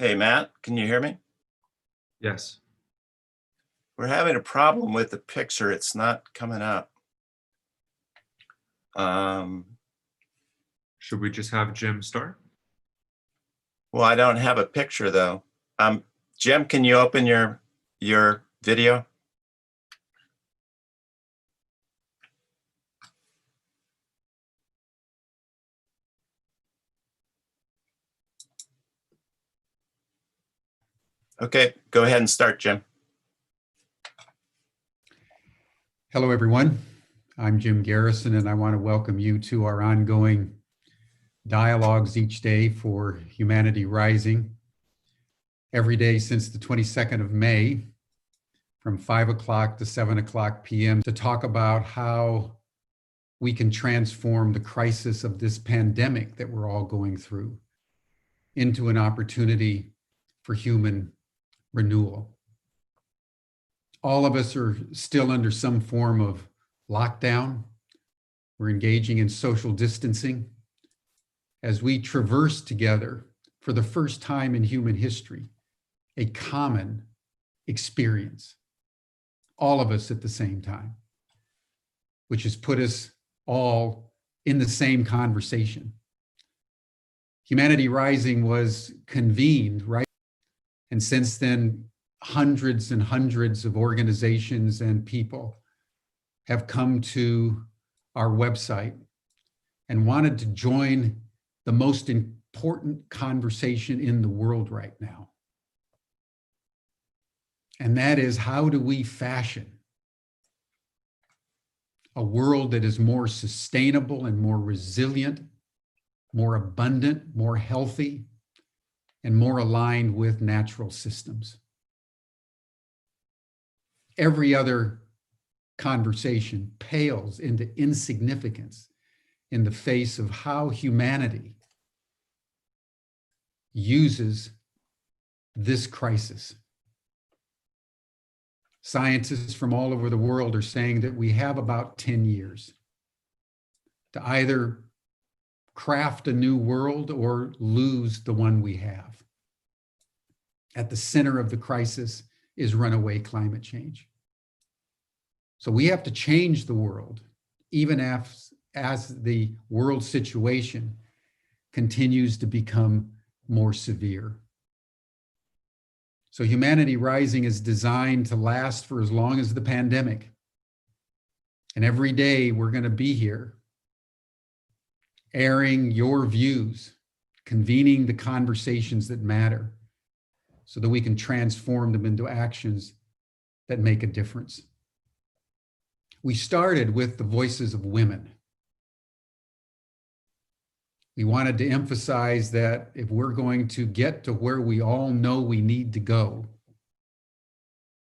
Hey, Matt, can you hear me? Yes. We're having a problem with the picture. It's not coming up. Should we just have Jim start? Well, I don't have a picture though. Jim, can you open your video? Okay, go ahead and start, Jim. Hello, everyone. I'm Jim Garrison, and I want to welcome you to our ongoing dialogues each day for Humanity Rising. Every day since the 22nd of May, from 5 o'clock to 7 o'clock p.m. to talk about how we can transform the crisis of this pandemic that we're all going through into an opportunity for human renewal. All of us are still under some form of lockdown. We're engaging in social distancing as we traverse together for the first time in human history, a common experience, all of us at the same time, which has put us all in the same conversation. Humanity Rising was convened, right? And since then, hundreds and hundreds of organizations and people have come to our website and wanted to join the most important conversation in the world right now. And that is, how do we fashion a world that is more sustainable and more resilient, more abundant, more healthy, and more aligned with natural systems? Every other conversation pales into insignificance in the face of how humanity uses this crisis. Scientists from all over the world are saying that we have about 10 years to either craft a new world or lose the one we have. At the center of the crisis is runaway climate change. So we have to change the world, even as the world situation continues to become more severe. So Humanity Rising is designed to last for as long as the pandemic. And every day we're going to be here airing your views, convening the conversations that matter so that we can transform them into actions that make a difference. We started with the voices of women. We wanted to emphasize that if we're going to get to where we all know we need to go,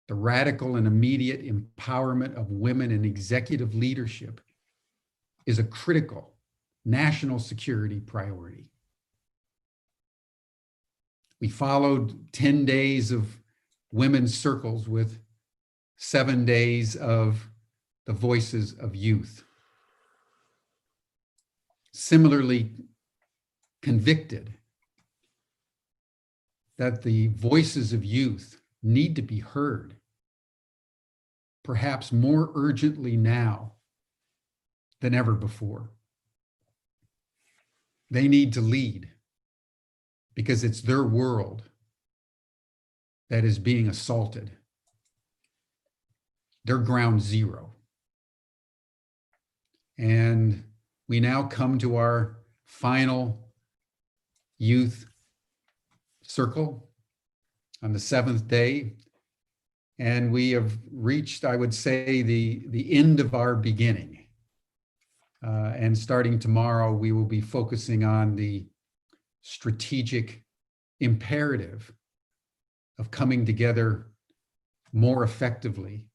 the radical and immediate empowerment of women in executive leadership is a critical national security priority. We followed 10 days of women's circles with 7 days of the voices of youth. Similarly convicted that the voices of youth need to be heard, perhaps more urgently now than ever before. They need to lead because it's their world that is being assaulted. They're ground zero. And we now come to our final youth circle on the 7th day. And we have reached, I would say, the end of our beginning. And starting tomorrow, we will be focusing on the strategic imperative of coming together more effectively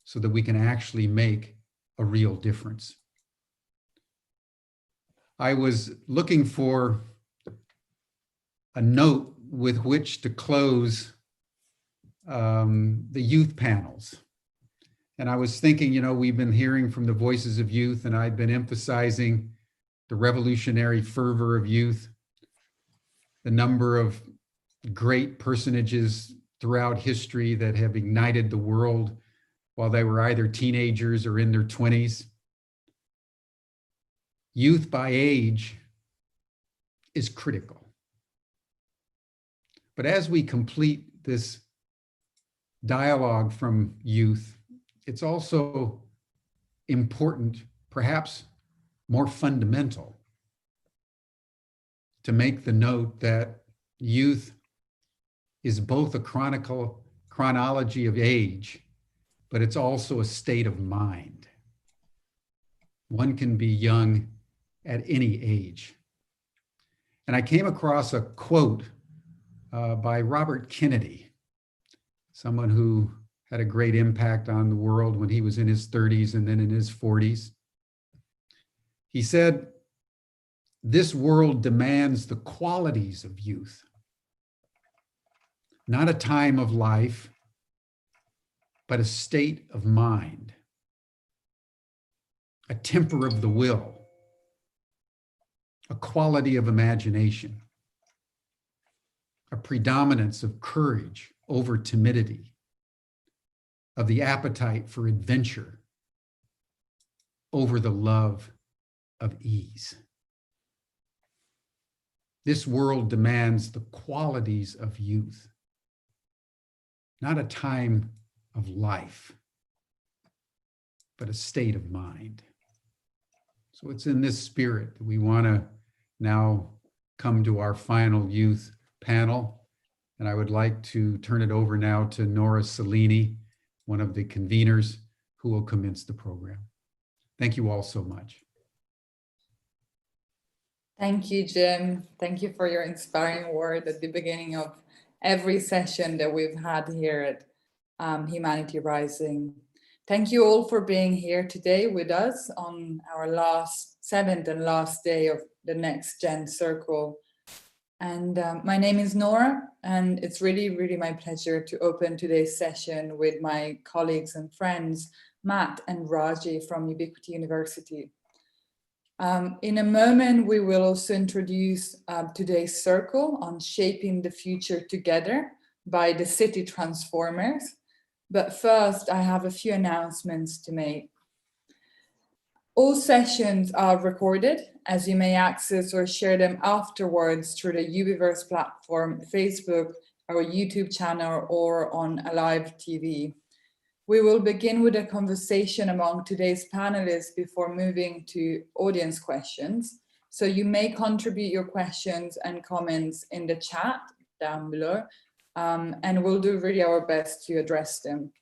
so that we can actually make a real difference. I was looking for a note with which to close the youth panels. And I was thinking, you know, we've been hearing from the voices of youth, and I've been emphasizing the revolutionary fervor of youth, the number of great personages throughout history that have ignited the world while they were either teenagers or in their 20s. Youth by age is critical. But as we complete this dialogue from youth, it's also important, perhaps more fundamental, to make the note that youth is both a chronology of age, but it's also a state of mind. One can be young at any age. And I came across a quote by Robert Kennedy, someone who had a great impact on the world when he was in his 30s and then in his 40s. He said, "This world demands the qualities of youth, not a time of life, but a state of mind, a temper of the will, a quality of imagination, a predominance of courage over timidity, of the appetite for adventure over the love of ease. This world demands the qualities of youth, not a time of life, but a state of mind." So it's in this spirit that we want to now come to our final youth panel. And I would like to turn it over now to Nora Cellini, one of the conveners, who will commence the program. Thank you all so much. Thank you, Jim. Thank you for your inspiring word at the beginning of every session that we've had here at Humanity Rising. Thank you all for being here today with us on our seventh and last day of the NextGen Circle. And my name is Nora, and it's really, really my pleasure to open today's session with my colleagues and friends, Matt and Raji from Ubiquity University. In a moment, we will also introduce today's circle on shaping the future together by the City Transformers. But first, I have a few announcements to make. All sessions are recorded, as you may access or share them afterwards through the Ubiverse platform, Facebook, our YouTube channel, or on Alive TV. We will begin with a conversation among today's panelists before moving to audience questions. So you may contribute your questions and comments in the chat down below, and we'll do really our best to address them.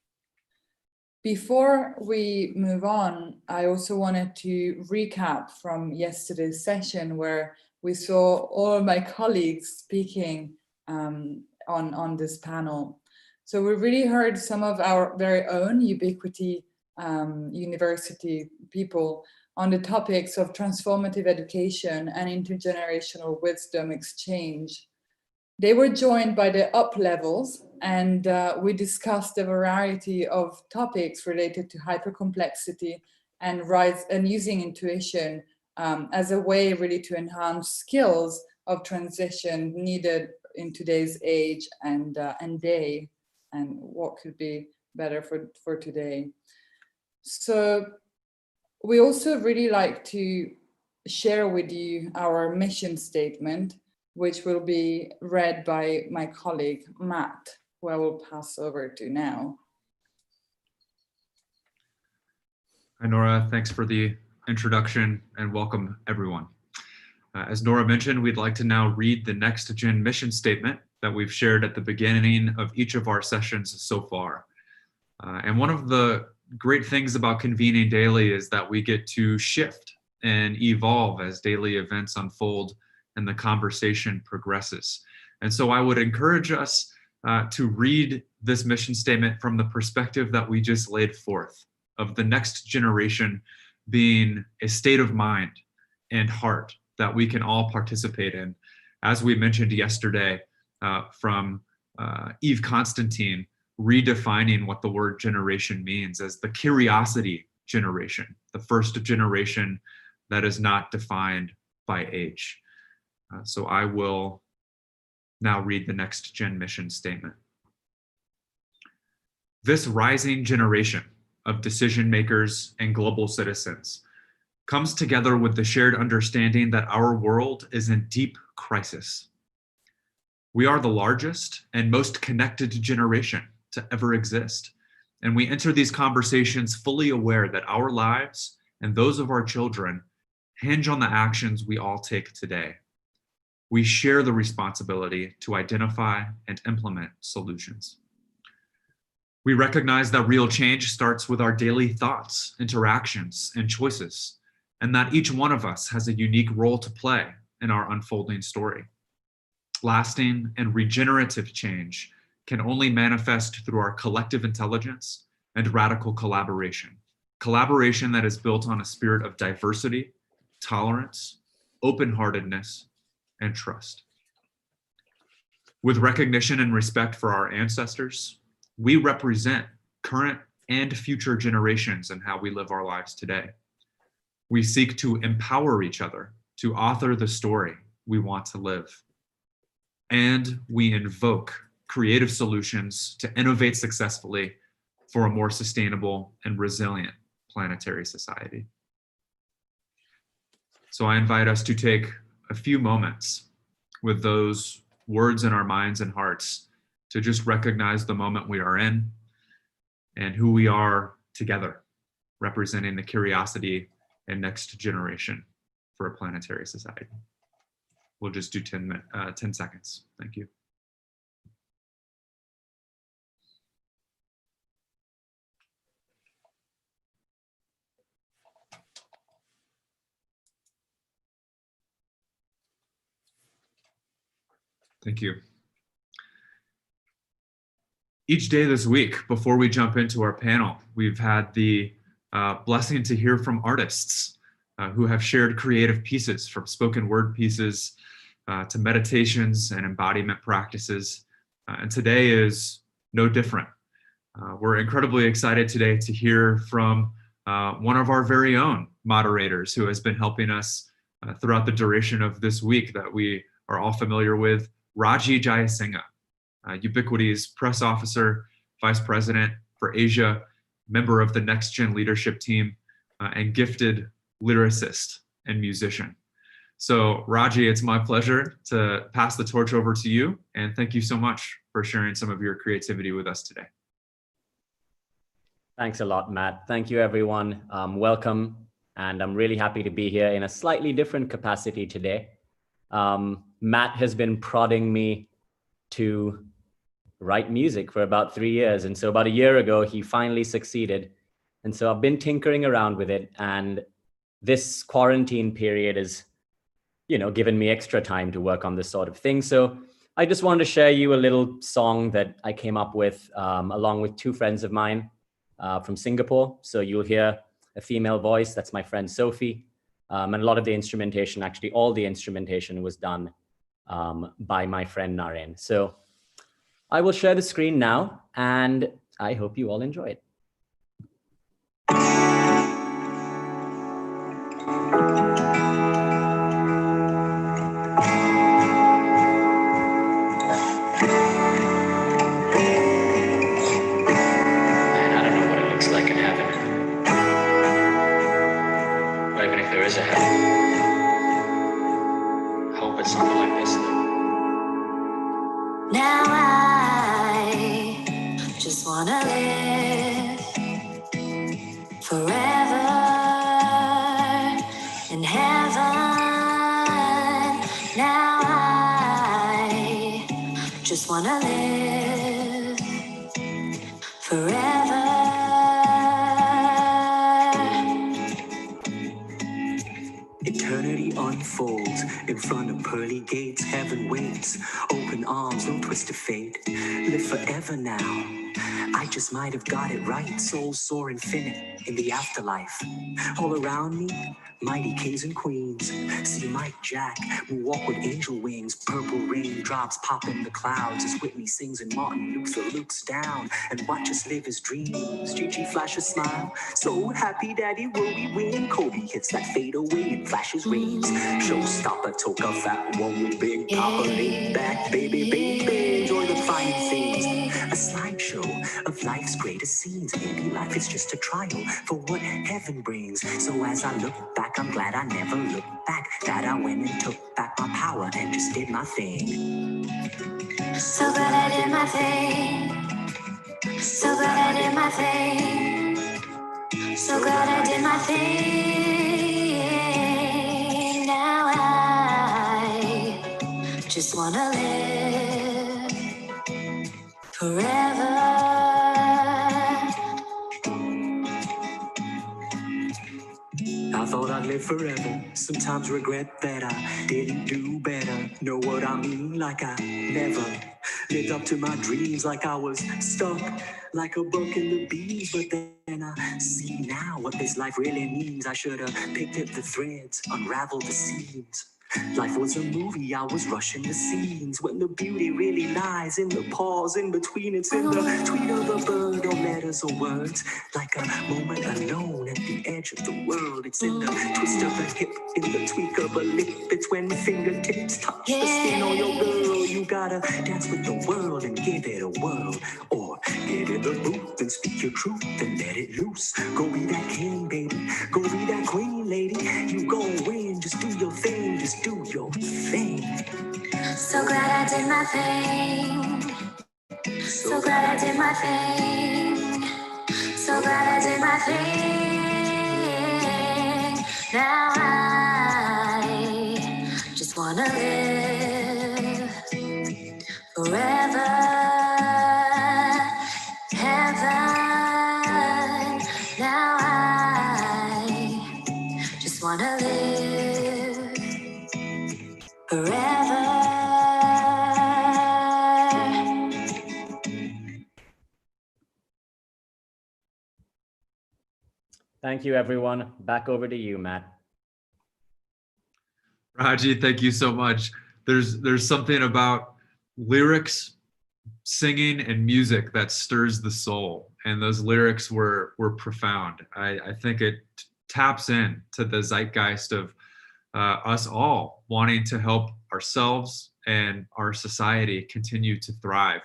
Before we move on, I also wanted to recap from yesterday's session where we saw all of my colleagues speaking on this panel. So we really heard some of our very own Ubiquity University people on the topics of transformative education and intergenerational wisdom exchange. They were joined by the up levels, and we discussed a variety of topics related to hypercomplexity and using intuition as a way really to enhance skills of transition needed in today's age and day, and what could be better for today. So we also really like to share with you our mission statement, which will be read by my colleague, Matt, who I will pass over to now. Hi, Nora. Thanks for the introduction and welcome, everyone. As Nora mentioned, we'd like to now read the NextGen mission statement that we've shared at the beginning of each of our sessions so far. And one of the great things about convening daily is that we get to shift and evolve as daily events unfold and the conversation progresses. And so I would encourage us to read this mission statement from the perspective that we just laid forth, of the next generation being a state of mind and heart that we can all participate in. As we mentioned yesterday from Eve Constantine, redefining what the word generation means as the curiosity generation, the first generation that is not defined by age. So I will now read the NextGen mission statement. This rising generation of decision makers and global citizens comes together with the shared understanding that our world is in deep crisis. We are the largest and most connected generation to ever exist, and we enter these conversations fully aware that our lives and those of our children hinge on the actions we all take today. We share the responsibility to identify and implement solutions. We recognize that real change starts with our daily thoughts, interactions, and choices, and that each one of us has a unique role to play in our unfolding story. Lasting and regenerative change can only manifest through our collective intelligence and radical collaboration. Collaboration that is built on a spirit of diversity, tolerance, open-heartedness, and trust. With recognition and respect for our ancestors, we represent current and future generations in how we live our lives today. We seek to empower each other to author the story we want to live. And we invoke creative solutions to innovate successfully for a more sustainable and resilient planetary society. So I invite us to take a few moments with those words in our minds and hearts to just recognize the moment we are in and who we are together, representing the curiosity and next generation for a planetary society. We'll just do 10 seconds. Thank you. Thank you. Each day this week, before we jump into our panel, we've had the blessing to hear from artists who have shared creative pieces, from spoken word pieces to meditations and embodiment practices. And today is no different. We're incredibly excited today to hear from one of our very own moderators who has been helping us throughout the duration of this week that we are all familiar with, Raji Jayasinghe, Ubiquity's press officer, vice president for Asia, member of the NextGen leadership team, and gifted lyricist and musician. So Raji, it's my pleasure to pass the torch over to you, and thank you so much for sharing some of your creativity with us today. Thanks a lot, Matt. Thank you, everyone. Welcome, and I'm really happy to be here in a slightly different capacity today. Matt has been prodding me to write music for about 3 years. And so about a year ago, he finally succeeded. And so I've been tinkering around with it. And this quarantine period has, given me extra time to work on this sort of thing. So I just wanted to share you a little song that I came up with along with two friends of mine from Singapore. So you'll hear a female voice. That's my friend Sophie. And a lot of the instrumentation, actually all the instrumentation was done by my friend Mariann. So I will share the screen now, and I hope you all enjoy it. Man, I don't know what it looks like in heaven. Or even if there is a heaven. I hope it's something like this, though. Now I just wanna live forever in heaven. Now I just wanna live forever. Eternity unfolds in front of pearly gates. Heaven waits, open arms, no twist of fate. Live forever now, I just might have got it right. Soul soar infinite in the afterlife. All around me, mighty kings and queens. See Mike Jack, who walk with angel wings. Purple raindrops pop in the clouds as Whitney sings and Martin Luther looks down and watch us live his dreams. Gigi flash a smile, so happy daddy will we win. Kobe hits that fade away and flashes rings. Showstopper, took a fat one with Big Papa, lean back, baby, baby, enjoy the fine things. A slideshow of life's greatest scenes. Maybe life is just a trial for what heaven brings. So as I look back, I'm glad I never looked back. That I went and took back my power and just did my thing. So glad I did my thing. So glad I did my thing. So glad I did my thing. Now I just wanna live forever. I thought I'd live forever. Sometimes regret that I didn't do better. Know what I mean? Like I never lived up to my dreams. Like I was stuck like a buck in the bees. But then I see now what this life really means. I should have picked up the threads, unraveled the seams. Life was a movie, I was rushing the scenes. When the beauty really lies in the pause in between. It's in the tweet of a bird or letters or words. Like a moment alone at the edge of the world. It's in the twist of a hip, in the tweak of a lip. It's when fingertips touch the skin on your girl. You gotta dance with the world and give it a whirl. Or get in the booth and speak your truth and let it loose. Go be that king, baby. Go be that queen, lady. You gon' win, just do your thing, just do your thing. So glad I did my thing. So glad I did my thing. So glad I did my thing. Now I just wanna live forever. Heaven. Now I just wanna live forever. Thank you, everyone. Back over to you, Matt. Raji, thank you so much. There's something about lyrics, singing, and music that stirs the soul, and those lyrics were profound. I think it taps in to the zeitgeist of us all wanting to help ourselves and our society continue to thrive,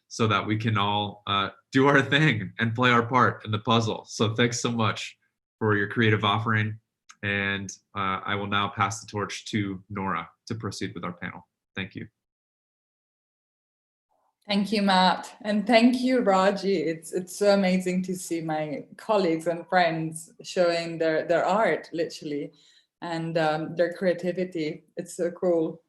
so that we can all do our thing and play our part in the puzzle. So thanks so much for your creative offering. And I will now pass the torch to Nora to proceed with our panel. Thank you. Thank you, Matt. And thank you, Raji. It's so amazing to see my colleagues and friends showing their art, literally, and their creativity. It's so cool.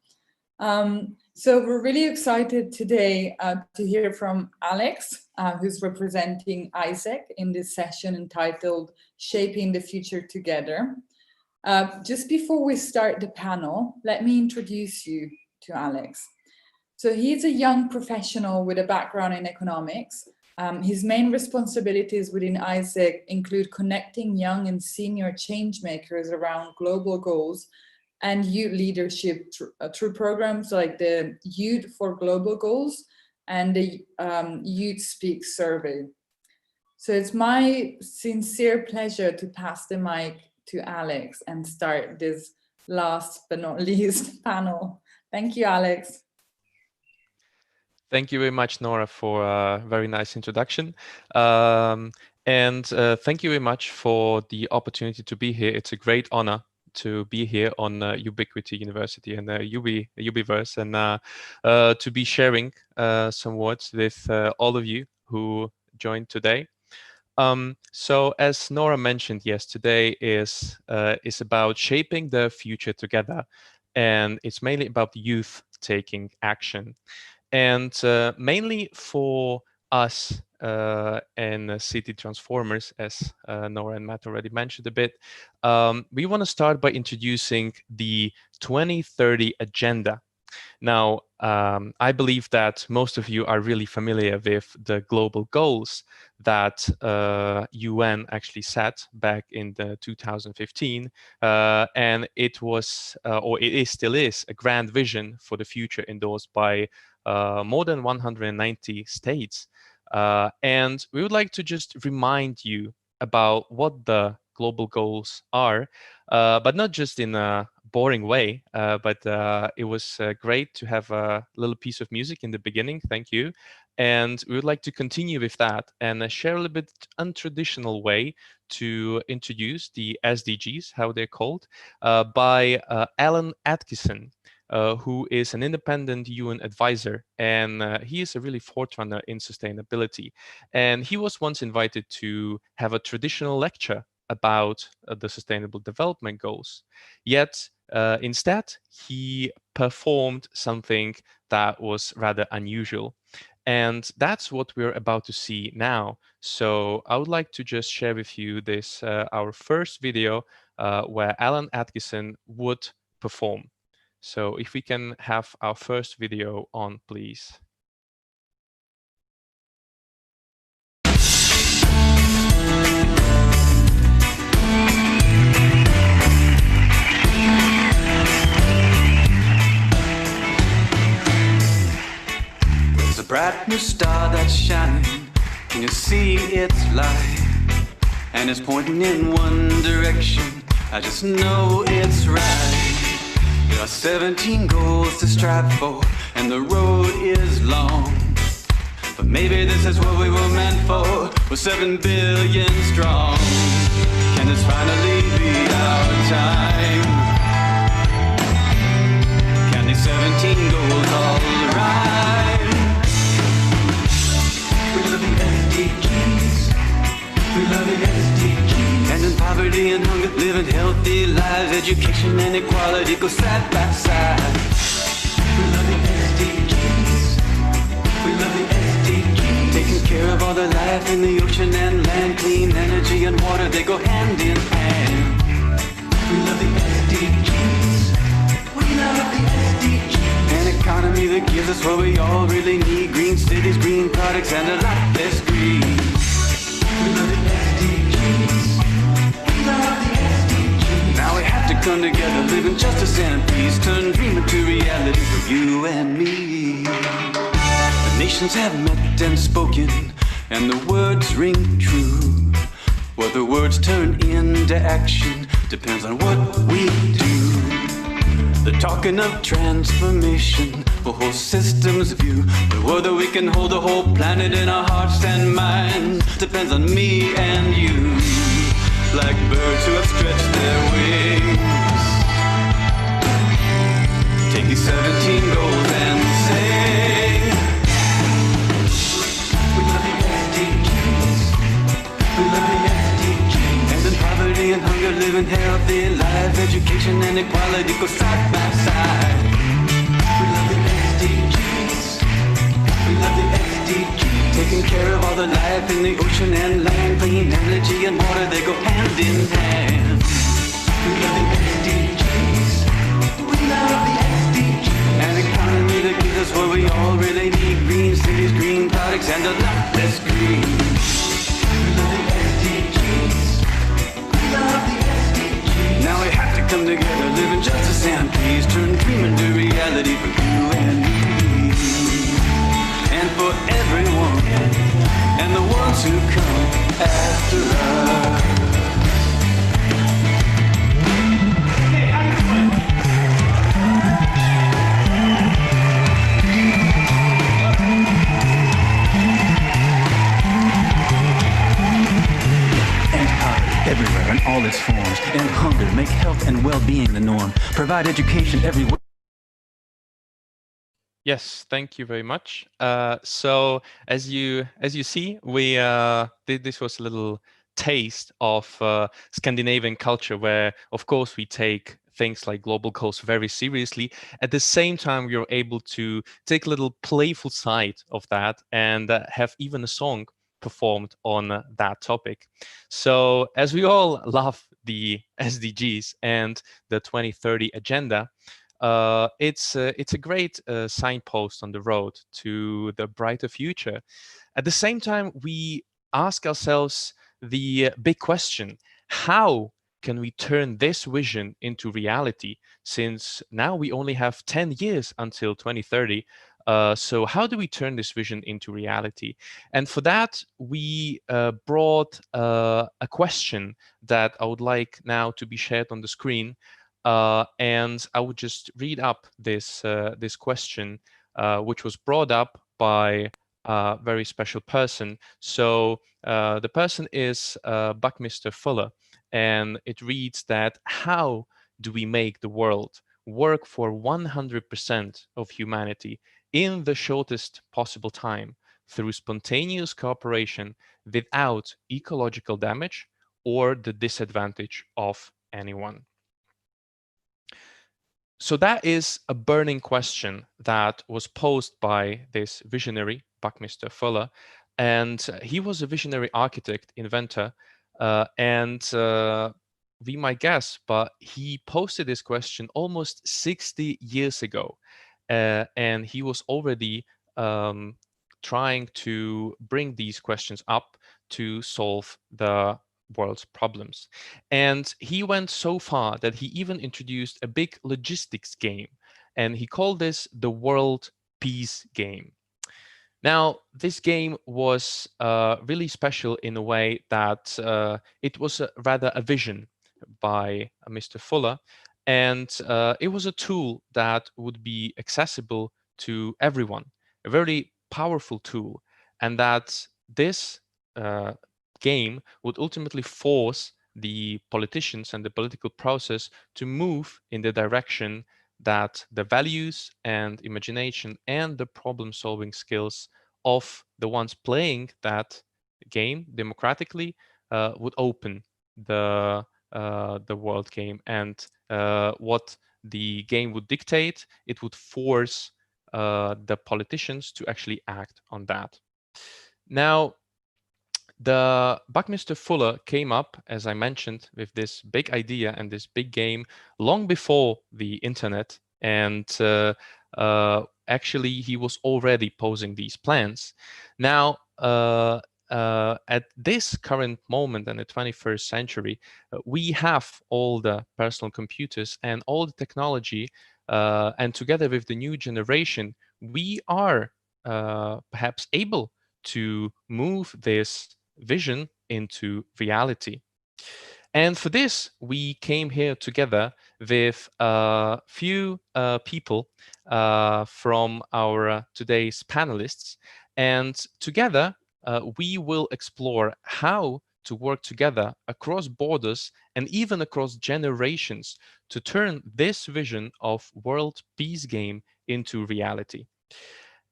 So we're really excited today to hear from Alex, who's representing AIESEC in this session entitled Shaping the Future Together. Just before we start the panel, let me introduce you to Alex. So he's a young professional with a background in economics. His main responsibilities within AIESEC include connecting young and senior change makers around global goals and youth leadership through programs like the Youth for Global Goals and the Youth Speak survey. So it's my sincere pleasure to pass the mic to Alex and start this last but not least panel. Thank you, Alex. Thank you very much, Nora, for a very nice introduction. And thank you very much for the opportunity to be here. It's a great honor to be here on Ubiquity University and Ubiverse, and to be sharing some words with all of you who joined today. So as Nora mentioned, yes, today is about shaping the future together, and it's mainly about youth taking action. And mainly for us and City Transformers, as Nora and Matt already mentioned a bit, we want to start by introducing the 2030 agenda Now, I believe that most of you are really familiar with the global goals that UN actually set back in the 2015, and it was, or it is, still is, a grand vision for the future endorsed by more than 190 states. And we would like to just remind you about what the global goals are, but not just in a boring way, but it was great to have a little piece of music in the beginning. Thank you. And we would like to continue with that and share a little bit untraditional way to introduce the SDGs, how they're called, by Alan Atkinson, who is an independent UN advisor, and he is a really forerunner in sustainability. And he was once invited to have a traditional lecture about the Sustainable Development Goals. Yet, instead, he performed something that was rather unusual. And that's what we're about to see now. So I would like to just share with you this, our first video, where Alan Atkinson would perform. So if we can have our first video on, please. There's a bright new star that's shining. Can you see its light? And it's pointing in one direction. I just know it's right. There are 17 goals to strive for, and the road is long. But maybe this is what we were meant for. We're 7 billion strong. Can this finally be our time? Can these 17 goals all rhyme? We love the SDGs. We love the SDGs. Ending poverty and hunger, living healthy lives, education and equality go side by side. We love the SDGs. We love the SDGs. Taking care of all the life in the ocean and land, clean energy and water, they go hand in hand. We love the SDGs. We love the SDGs. An economy that gives us what we all really need: green cities, green products, and a lot less greed. We love the SDGs. Now we have to come together, live in justice and peace, turn dream into reality for you and me. The nations have met and spoken, and the words ring true. What the words turn into action depends on what we do. They're talking of transformation, a whole system's view. But whether we can hold the whole planet in our hearts and minds depends on me and you. Like birds who have stretched their wings, take these 17 goals and say, we love the SDGs. We love the SDGs. Ending poverty and hunger, living healthy lives, education and equality go side by side. We love the SDGs. We love the SDGs. Taking care of all the life in the ocean and land, clean energy and water, they go hand in hand. We love the SDGs. We love the SDGs. An economy that gives us what we all really need: green cities, green products, and a lot less green. We love the SDGs. We love the SDGs. Now we have to come together, live in justice and peace, turn dream into reality for you and me. And for everyone, and the ones who come after us. End poverty everywhere in all its forms. End hunger, make health and well-being the norm. Provide education everywhere. Yes, thank you very much. So as you see, we this was a little taste of Scandinavian culture, where of course we take things like global goals very seriously. At the same time, we are able to take a little playful side of that and have even a song performed on that topic. So as we all love the SDGs and the 2030 agenda, it's a great signpost on the road to the brighter future. At the same time, we ask ourselves the big question: how can we turn this vision into reality? Since now we only have 10 years until 2030. So how do we turn this vision into reality? And for that, we brought a question that I would like now to be shared on the screen. And I would just read up this question, which was brought up by a very special person. So the person is Buckminster Fuller, and it reads that: how do we make the world work for 100% of humanity in the shortest possible time through spontaneous cooperation without ecological damage or the disadvantage of anyone? So that is a burning question that was posed by this visionary, Buckminster Fuller, and he was a visionary architect, inventor, and we might guess, but he posted this question almost 60 years ago, and he was already trying to bring these questions up to solve the world's problems. And he went so far that he even introduced a big logistics game, and he called this the World Peace Game. Now, this game was really special in a way that it was rather a vision by Mr. Fuller, and it was a tool that would be accessible to everyone, a very powerful tool, and that this game would ultimately force the politicians and the political process to move in the direction that the values and imagination and the problem-solving skills of the ones playing that game democratically would open the world game. And what the game would dictate, it would force the politicians to actually act on that. Now, the Buckminster Fuller came up, as I mentioned, with this big idea and this big game long before the internet. And actually, he was already posing these plans. Now, at this current moment in the 21st century, we have all the personal computers and all the technology, and together with the new generation, we are perhaps able to move this vision into reality. And for this, we came here together with a few people from our today's panelists. And together, we will explore how to work together across borders and even across generations to turn this vision of world peace game into reality.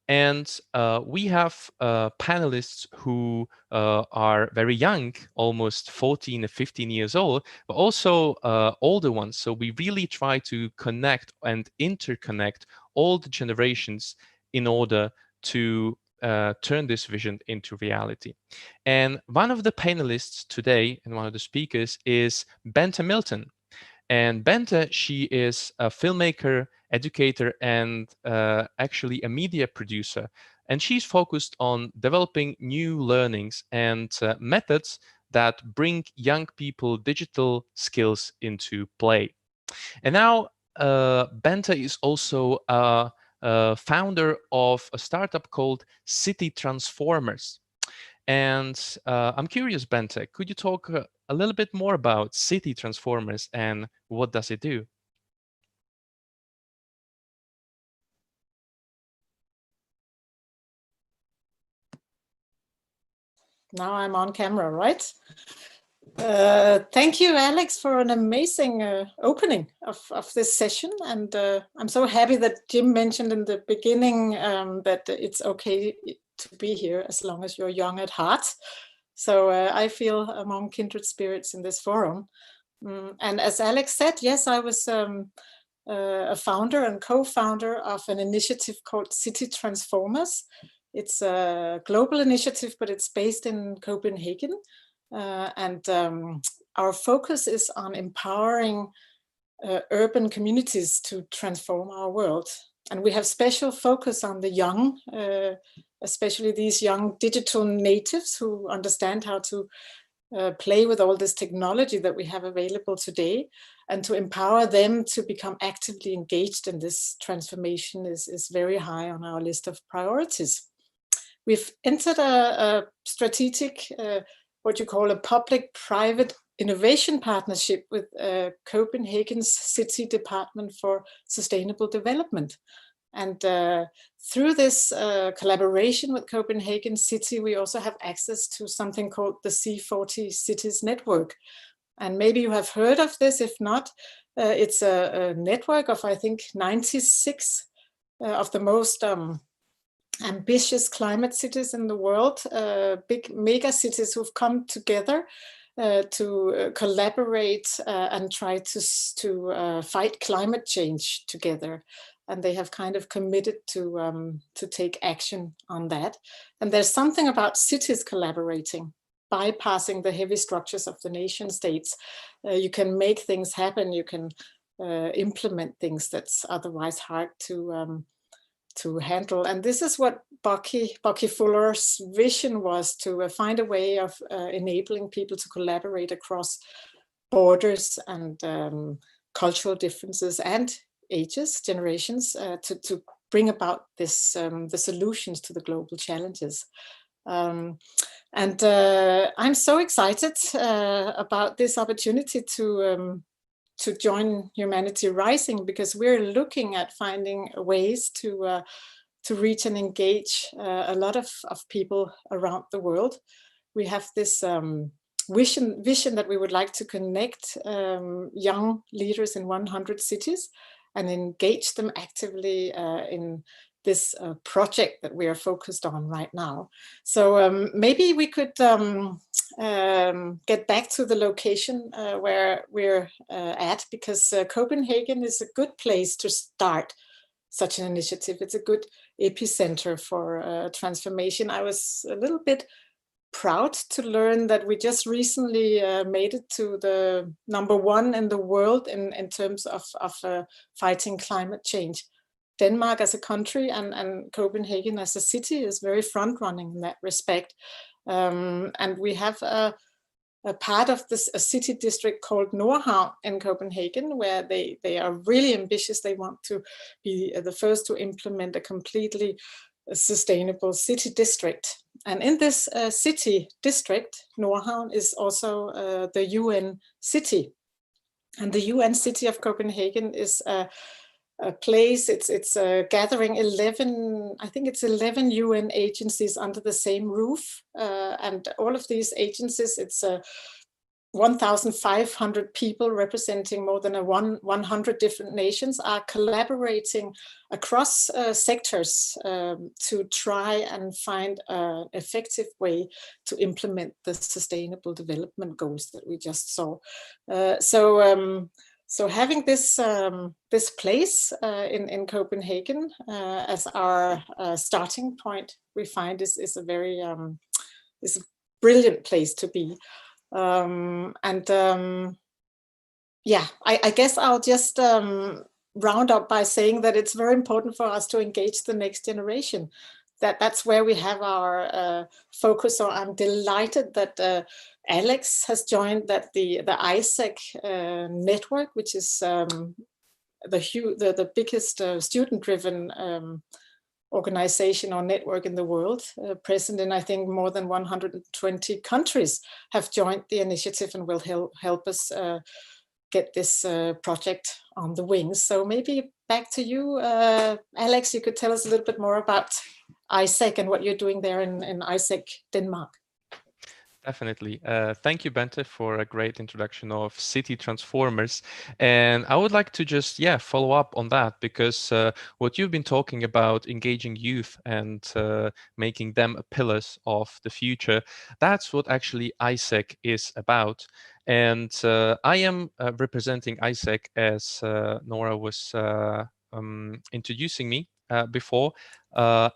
And we have panelists who are very young, almost 14 or 15 years old, but also older ones. So we really try to connect and interconnect all the generations in order to turn this vision into reality. And one of the panelists today and one of the speakers is Bente Milton. And Bente, she is a filmmaker, educator, and actually a media producer. And she's focused on developing new learnings and methods that bring young people digital skills into play. And now Bente is also a founder of a startup called City Transformers. And I'm curious, Bente, could you talk a little bit more about City Transformers and what does it do? Now I'm on camera, right? Thank you, Alex, for an amazing opening of this session. And I'm so happy that Jim mentioned in the beginning that it's okay to be here as long as you're young at heart. So I feel among kindred spirits in this forum. And as Alex said, yes, I was a founder and co-founder of an initiative called City Transformers. It's a global initiative, but it's based in Copenhagen. And our focus is on empowering urban communities to transform our world. And we have special focus on the young, especially these young digital natives who understand how to play with all this technology that we have available today, and to empower them to become actively engaged in this transformation is very high on our list of priorities. We've entered a strategic, what you call a public-private innovation partnership with Copenhagen's City Department for Sustainable Development. And through this collaboration with Copenhagen City, we also have access to something called the C40 Cities Network. And maybe you have heard of this. If not, it's a network of, I think, 96 of the most ambitious climate cities in the world, big mega cities who've come together to collaborate and try to fight climate change together. And they have kind of committed to take action on that. And there's something about cities collaborating, bypassing the heavy structures of the nation states. You can make things happen. You can implement things that's otherwise hard to handle. And this is what Bucky Fuller's vision was, to find a way of enabling people to collaborate across borders and cultural differences and ages, generations, to bring about this the solutions to the global challenges. And I'm so excited about this opportunity to join Humanity Rising, because we're looking at finding ways to reach and engage a lot of people around the world. We have this vision that we would like to connect young leaders in 100 cities and engage them actively in this project that we are focused on right now. So maybe we could get back to the location where we're at, because Copenhagen is a good place to start such an initiative. It's a good epicenter for transformation. I was a little bit proud to learn that we just recently made it to the #1 in the world in terms of fighting climate change. Denmark as a country and Copenhagen as a city is very front-running in that respect. And we have a part of this, a city district called Nordhavn in Copenhagen, where they are really ambitious. They want to be the first to implement a completely sustainable city district. And in this city district, Nordhavn is also the UN city. And the UN city of Copenhagen is a place, it's gathering 11, I think it's 11 UN agencies under the same roof. And all of these agencies, it's 1,500 people representing more than 100 different nations, are collaborating across sectors to try and find an effective way to implement the sustainable development goals that we just saw. So having this place in Copenhagen as our starting point, we find is a very is a brilliant place to be. Yeah, I guess I'll just round up by saying that it's very important for us to engage the next generation. That's where we have our focus. So I'm delighted that Alex has joined the AIESEC network, which is the biggest student-driven organization or network in the world, present in, I think, more than 120 countries have joined the initiative and will help us get this project on the wings. So maybe back to you, Alex, you could tell us a little bit more about AIESEC and what you're doing there in AIESEC, Denmark. Definitely. Thank you, Bente, for a great introduction of City Transformers. And I would like to just, follow up on that, because what you've been talking about, engaging youth and making them pillars of the future, that's what actually AIESEC is about. And I am representing AIESEC, as Nora was introducing me before.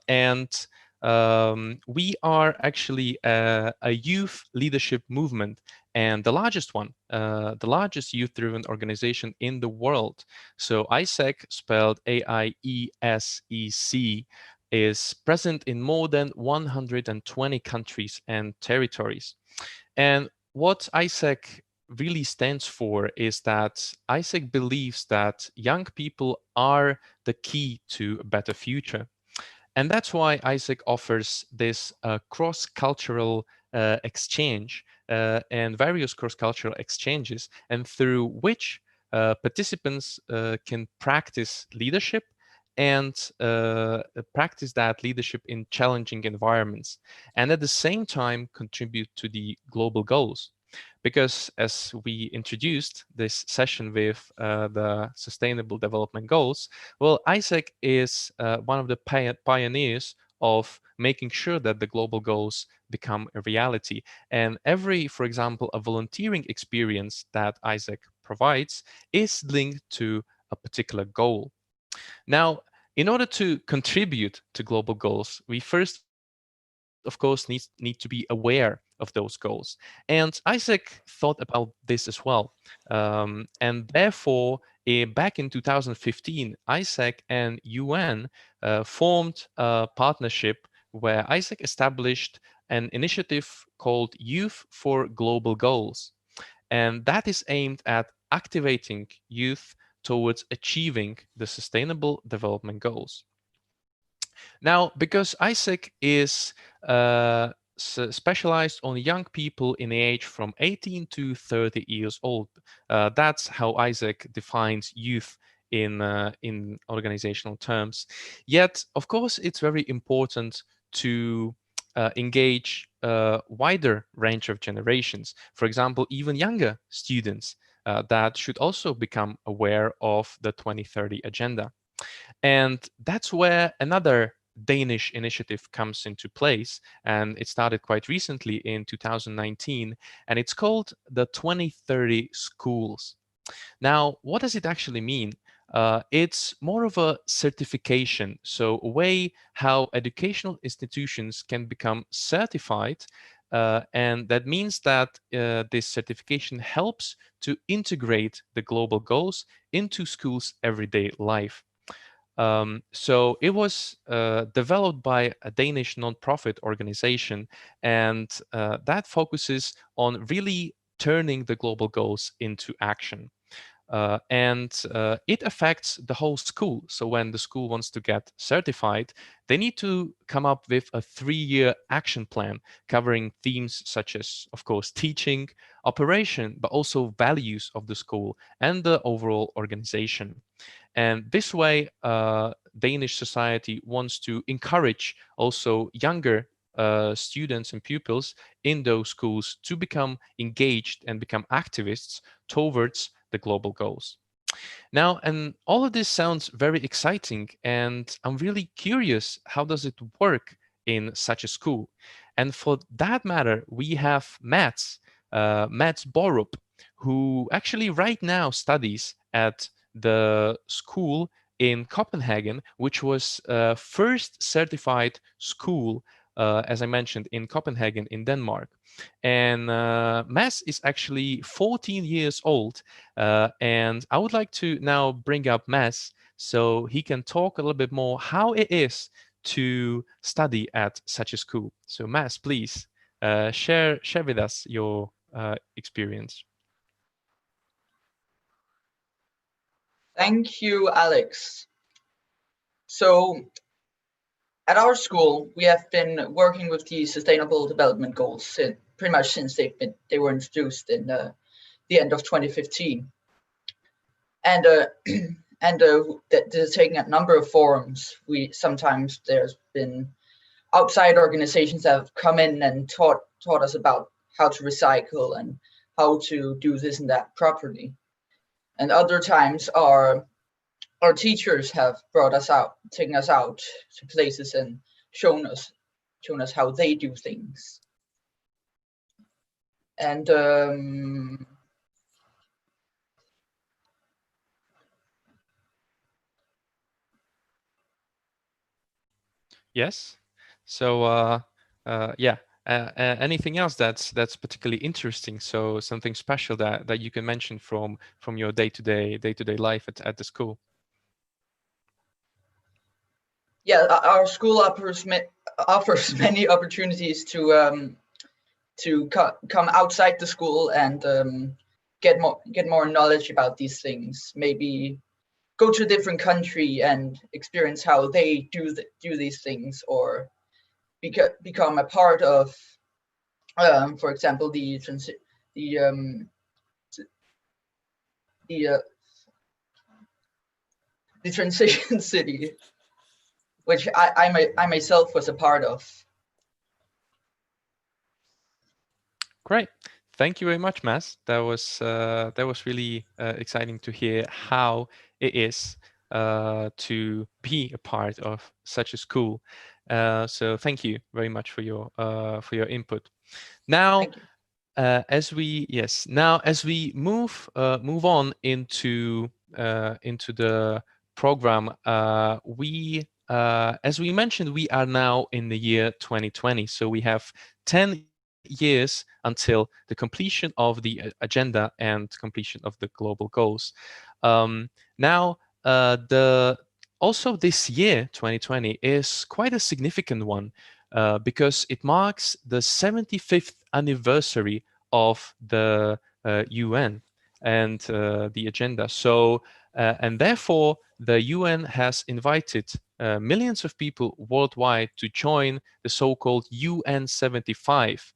And We are actually a youth leadership movement, and the largest one, the largest youth-driven organization in the world. So AIESEC, spelled AIESEC, is present in more than 120 countries and territories. And what AIESEC really stands for is that AIESEC believes that young people are the key to a better future. And that's why AIESEC offers this cross-cultural exchange and various cross-cultural exchanges, and through which participants can practice leadership and practice that leadership in challenging environments, and at the same time contribute to the global goals. Because as we introduced this session with the Sustainable Development Goals, well, AIESEC is one of the pioneers of making sure that the global goals become a reality. And every, for example, a volunteering experience that AIESEC provides is linked to a particular goal. Now, in order to contribute to global goals, we first, of course, need to be aware of those goals. And AIESEC thought about this as well. And therefore, back in 2015, AIESEC and UN formed a partnership where AIESEC established an initiative called Youth for Global Goals. And that is aimed at activating youth towards achieving the Sustainable Development Goals. Now, because AIESEC is specialized on young people in the age from 18 to 30 years old, that's how AIESEC defines youth in organizational terms. Yet, of course, it's very important to engage a wider range of generations. For example, even younger students that should also become aware of the 2030 agenda. And that's where another Danish initiative comes into place. And it started quite recently in 2019, and it's called the 2030 Schools. Now, what does it actually mean? It's more of a certification, so a way how educational institutions can become certified, and that means that this certification helps to integrate the global goals into schools' everyday life. So it was developed by a Danish nonprofit organization, and that focuses on really turning the global goals into action. It affects the whole school. So when the school wants to get certified, they need to come up with a 3-year action plan covering themes such as, of course, teaching, operation, but also values of the school and the overall organization. And this way, Danish society wants to encourage also younger students and pupils in those schools to become engaged and become activists towards the global goals. Now, and all of this sounds very exciting, and I'm really curious, how does it work in such a school? And for that matter, we have Mats Burup, who actually right now studies at the school in Copenhagen, which was first certified school, as I mentioned, in Copenhagen in Denmark. And Mads is actually 14 years old. And I would like to now bring up Mads so he can talk a little bit more how it is to study at such a school. So Mads, please share with us your experience. Thank you, Alex. So at our school, we have been working with the Sustainable Development Goals pretty much since they were introduced in the end of 2015. And they're taking a number of forums. Sometimes there's been outside organizations that have come in and taught us about how to recycle and how to do this and that properly. And other times our teachers have brought us out, taken us out to places and shown us how they do things. And Yes. So yeah, anything else that's particularly interesting? So something special that you can mention from your day-to-day life at the school? Yeah, our school offers many opportunities to come outside the school and get more knowledge about these things. Maybe go to a different country and experience how they do these things, or become a part of, for example, the transition city, which I myself was a part of. Great. Thank you very much, Mas. That was really exciting to hear how it is to be a part of such a school. So thank you very much for your input. Now, as we move on into the program, as we mentioned, we are now in the year 2020, so we have 10 years until the completion of the agenda and completion of the global goals. Now, also this year, 2020, is quite a significant one because it marks the 75th anniversary of the UN and the agenda. So, and therefore, the UN has invited millions of people worldwide to join the so-called UN 75,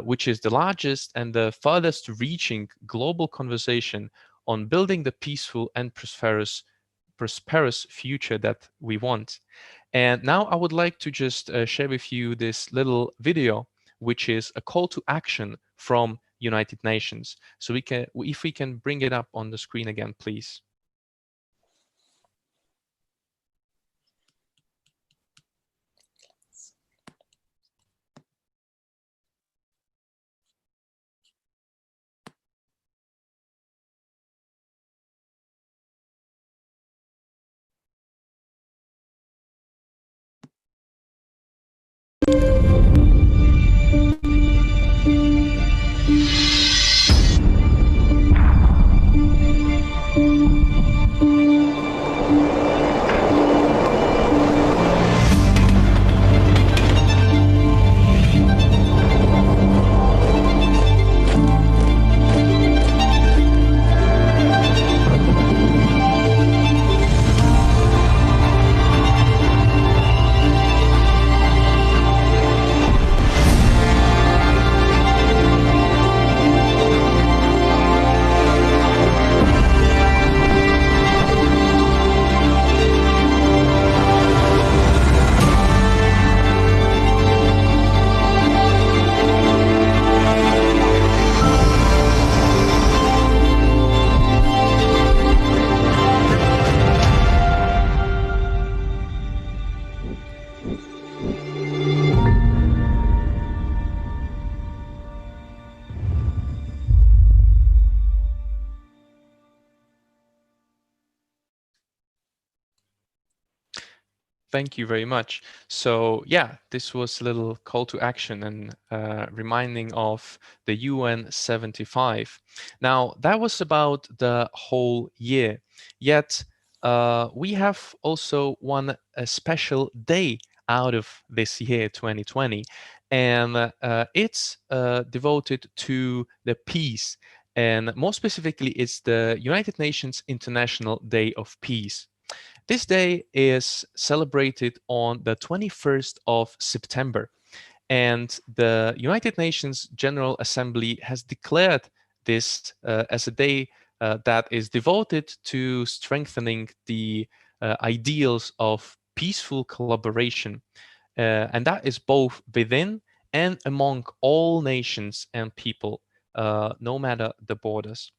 which is the largest and the farthest reaching global conversation on building the peaceful and prosperous future that we want. And now I would like to just share with you this little video, which is a call to action from United Nations. So if we can bring it up on the screen again, please. Thank you very much. So yeah, this was a little call to action and reminding of the UN 75. Now, that was about the whole year. Yet, we have also a special day out of this year, 2020. And it's devoted to the peace. And more specifically, it's the United Nations International Day of Peace. This day is celebrated on the 21st of September, and the United Nations General Assembly has declared this as a day that is devoted to strengthening the ideals of peaceful collaboration, and that is both within and among all nations and people, no matter the borders.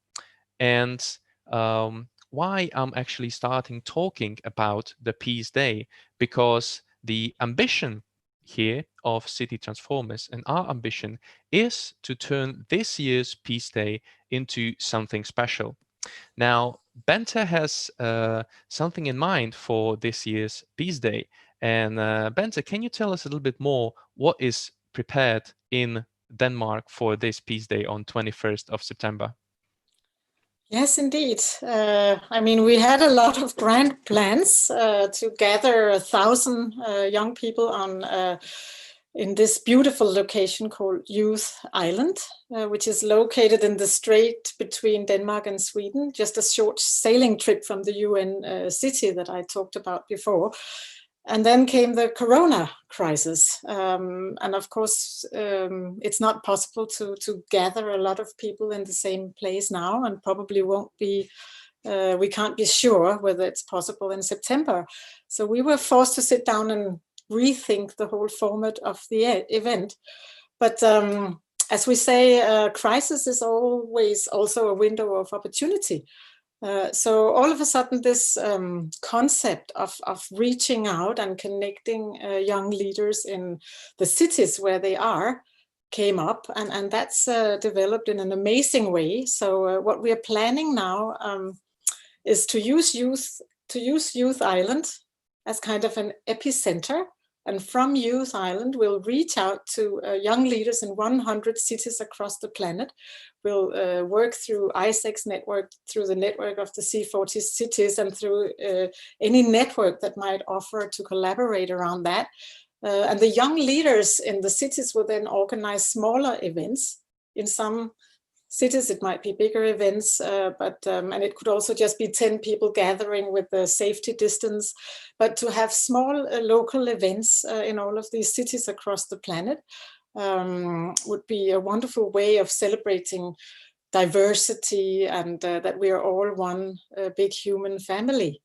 And why I'm actually starting talking about the Peaceday, because the ambition here of City Transformers and our ambition is to turn this year's Peaceday into something special. Now, Bente has something in mind for this year's Peaceday, And Bente, can you tell us a little bit more what is prepared in Denmark for this Peace Day on 21st of September? Yes, indeed. I mean, we had a lot of grand plans to gather 1,000 young people on in this beautiful location called Youth Island, which is located in the strait between Denmark and Sweden, just a short sailing trip from the UN city that I talked about before. And then came the Corona crisis. And of course, it's not possible to gather a lot of people in the same place now, and probably won't be, we can't be sure whether it's possible in September. So we were forced to sit down and rethink the whole format of the event. But as we say, crisis is always also a window of opportunity. So all of a sudden, this concept of reaching out and connecting young leaders in the cities where they are came up, and that's developed in an amazing way. So what we are planning now is to use Youth Island as kind of an epicenter. And from Youth Island, we'll reach out to young leaders in 100 cities across the planet. We'll work through AIESEC's network, through the network of the C40 cities, and through any network that might offer to collaborate around that. And the young leaders in the cities will then organize smaller events. In some cities, it might be bigger events, and it could also just be 10 people gathering with the safety distance. But to have small local events in all of these cities across the planet would be a wonderful way of celebrating diversity and that we are all one big human family.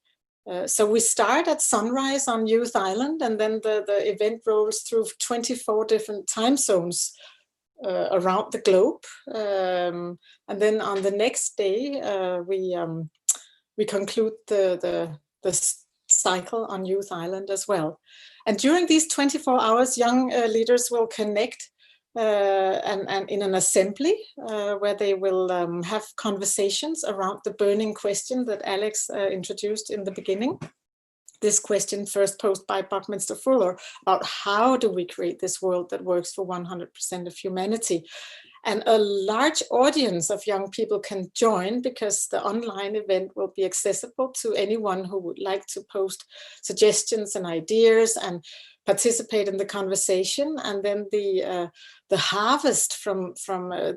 So we start at sunrise on Youth Island, and then the event rolls through 24 different time zones around the globe, and then on the next day we conclude the cycle on Youth Island as well. And during these 24 hours, young leaders will connect and in an assembly where they will have conversations around the burning question that Alex introduced in the beginning. This question first posed by Buckminster Fuller about how do we create this world that works for 100% of humanity. And a large audience of young people can join, because the online event will be accessible to anyone who would like to post suggestions and ideas and participate in the conversation. And then the harvest from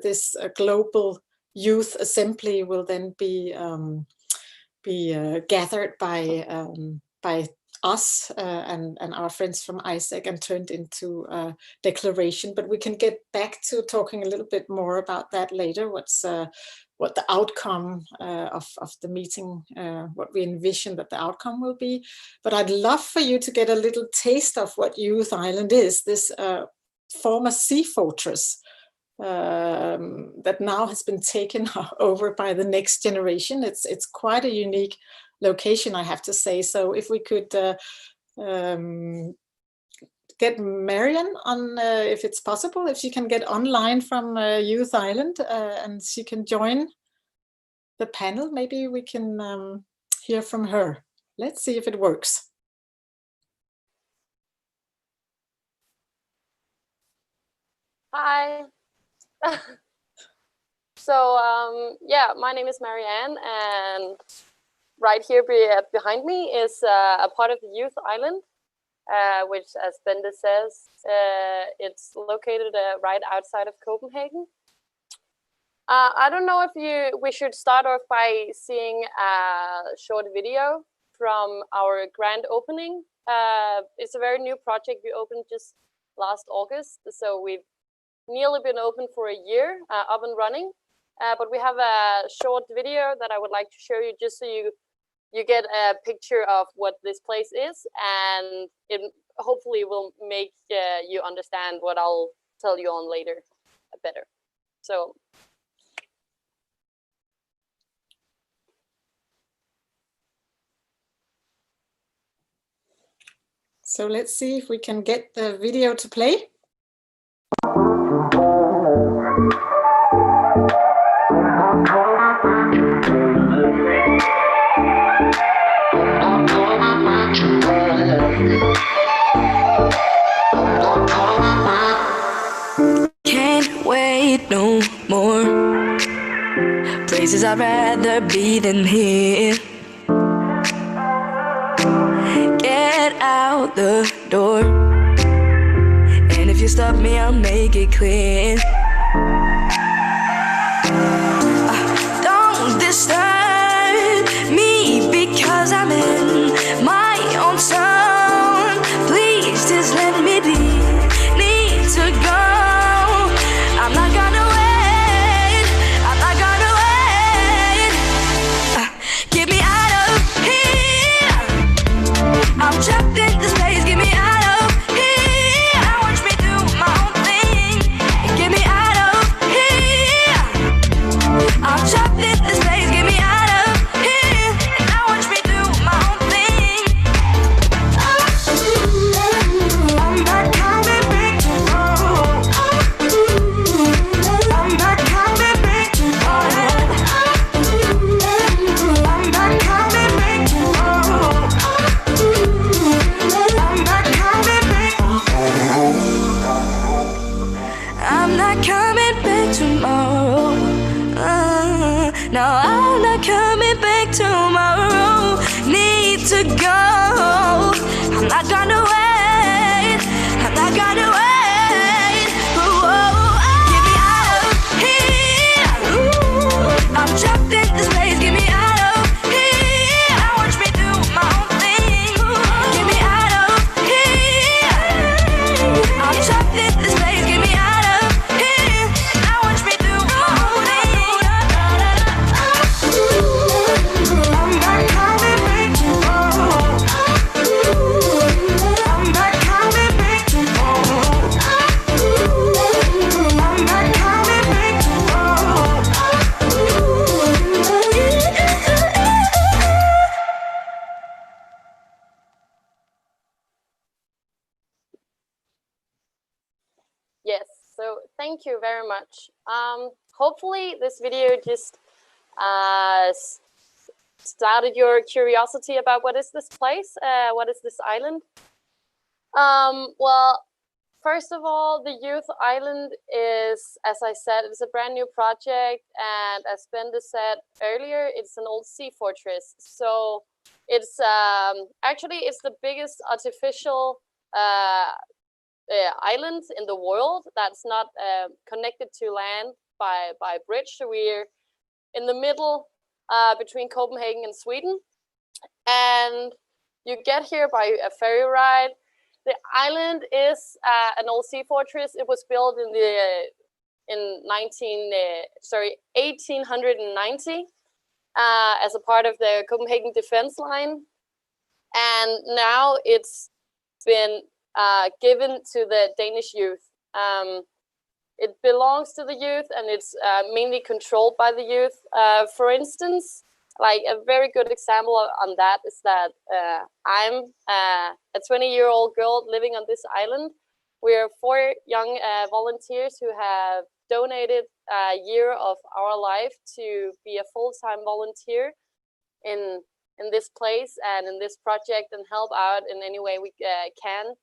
this global youth assembly will then be gathered by us and our friends from AIESEC and turned into a declaration. But we can get back to talking a little bit more about that later, what the outcome of the meeting, what we envision that the outcome will be. But I'd love for you to get a little taste of what Youth Island is, this former sea fortress that now has been taken over by the next generation. It's quite a unique location, I have to say. So if we could get Mariann on, if it's possible, if she can get online from Youth Island and she can join the panel, maybe we can hear from her. Let's see if it works. Hi. So yeah, my name is Mariann, and right here behind me is a part of the Youth Island, which, as Bente says, it's located right outside of Copenhagen. I don't know if we should start off by seeing a short video from our grand opening. It's a very new project we opened just last August, so we've nearly been open for a year, up and running. But we have a short video that I would like to show you, just so you get a picture of what this place is, and it hopefully will make you understand what I'll tell you on later better. So let's see if we can get the video to play. rather be than here. Get out the door, and if you stop me, I'll make it clear. Don't disturb me because I'm in my own zone. Please just let me be. Need to go. I'm not gonna wait. I'm not gonna wait. Get me out of here. I'm trapped in this place. Get me out of here. Now watch me do my own thing. Get me out of here. I'm trapped in this place. Get me out of here. And now watch me do my own thing. I'm not coming back tomorrow. I'm not coming back tomorrow. I'm not coming back tomorrow. I'm not coming back. I'm not coming back tomorrow. No, I'm not coming back tomorrow. Need to go. I'm not gonna wait. I'm not gonna wait. Get me out of here. I'm trapped in this place. Get me out of here. Now watch me do my own thing. Get me out of here. I'm trapped in this place. Get me out of here. Now watch me do my own thing. I'm not coming back tomorrow. I'm not coming back tomorrow. I'm not coming back tomorrow. Yes, so thank you very much. Hopefully this video just started your curiosity about what is this place, what is this island. Well, first of all, the Youth Island is, as I said, it's a brand new project, and as Bende said earlier, it's an old sea fortress. So it's actually it's the biggest artificial island in the world that's not connected to land by a bridge. So we're in the middle between Copenhagen and Sweden, and you get here by a ferry ride. The island is an old sea fortress. It was built in 1890 as a part of the Copenhagen defense line, and now it's been given to the Danish youth. It belongs to the youth, and it's mainly controlled by the youth. For instance, like a very good example on that is that I'm a 20-year-old girl living on this island. We're 4 young volunteers who have donated a year of our life to be a full-time volunteer in this place and in this project, and help out in any way we can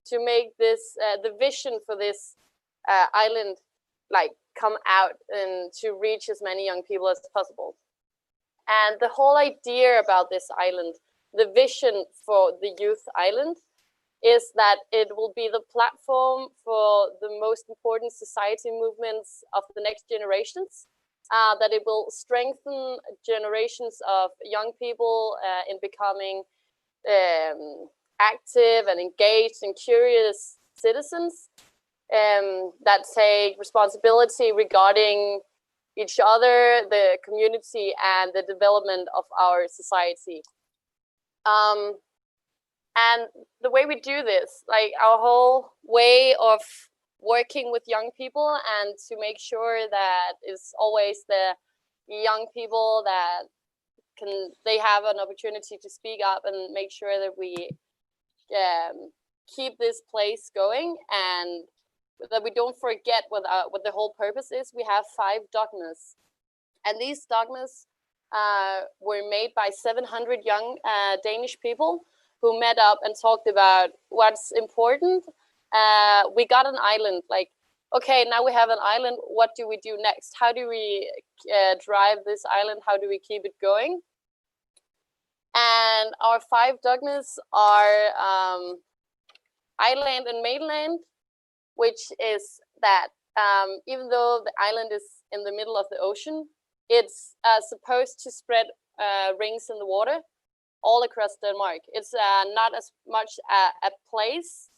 to make this the vision for this island like come out and to reach as many young people as possible. And the whole idea about this island, the vision for the Youth Island, is that it will be the platform for the most important society movements of the next generations, that it will strengthen generations of young people in becoming active and engaged and curious citizens that take responsibility regarding each other, the community, and the development of our society. And the way we do this, like our whole way of working with young people, and to make sure that it's always the young people that they have an opportunity to speak up and make sure that we keep this place going, and that we don't forget what the whole purpose is. We have 5 dogmas, and these dogmas were made by 700 young Danish people who met up and talked about what's important. We got an island, like okay, now we have an island, what do we do next? How do we drive this island? How do we keep it going? And our 5 dogmas are island and mainland, which is that even though the island is in the middle of the ocean, it's supposed to spread rings in the water all across Denmark. It's not as much a place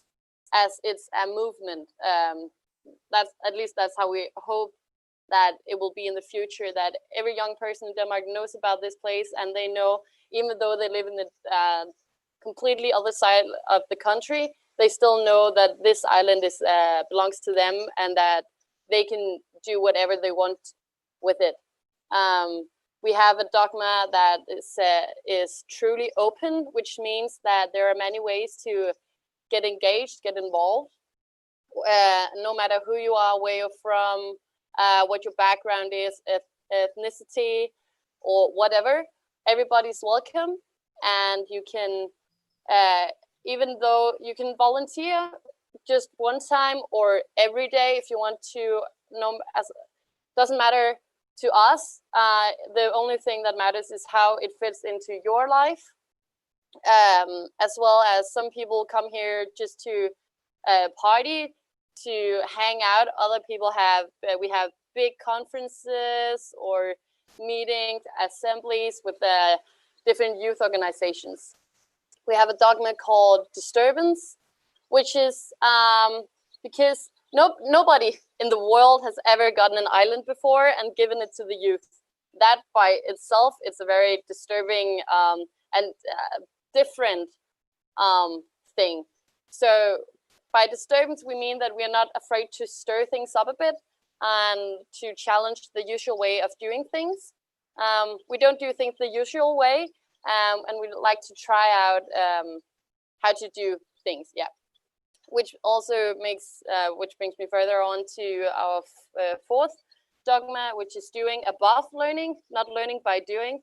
as it's a movement. That's how we hope that it will be in the future, that every young person in Denmark knows about this place, and they know, even though they live in the completely other side of the country, they still know that this island is belongs to them, and that they can do whatever they want with it. We have a dogma that is truly open, which means that there are many ways to get engaged, get involved, no matter who you are, where you're from, what your background is, ethnicity, or whatever. Everybody's welcome, and you can, even though you can volunteer just one time or every day if you want to. Doesn't matter to us. The only thing that matters is how it fits into your life. As well as some people come here just to party, to hang out. Other people we have big conferences or meetings, assemblies with different youth organizations. We have a dogma called disturbance, which is because nobody in the world has ever gotten an island before and given it to the youth. That by itself is a very disturbing and different thing. So by disturbance, we mean that we are not afraid to stir things up a bit and to challenge the usual way of doing things. We don't do things the usual way, and we like to try out how to do things. Yeah. Which also makes, which brings me further on to our 4th dogma, which is doing above learning, not learning by doing,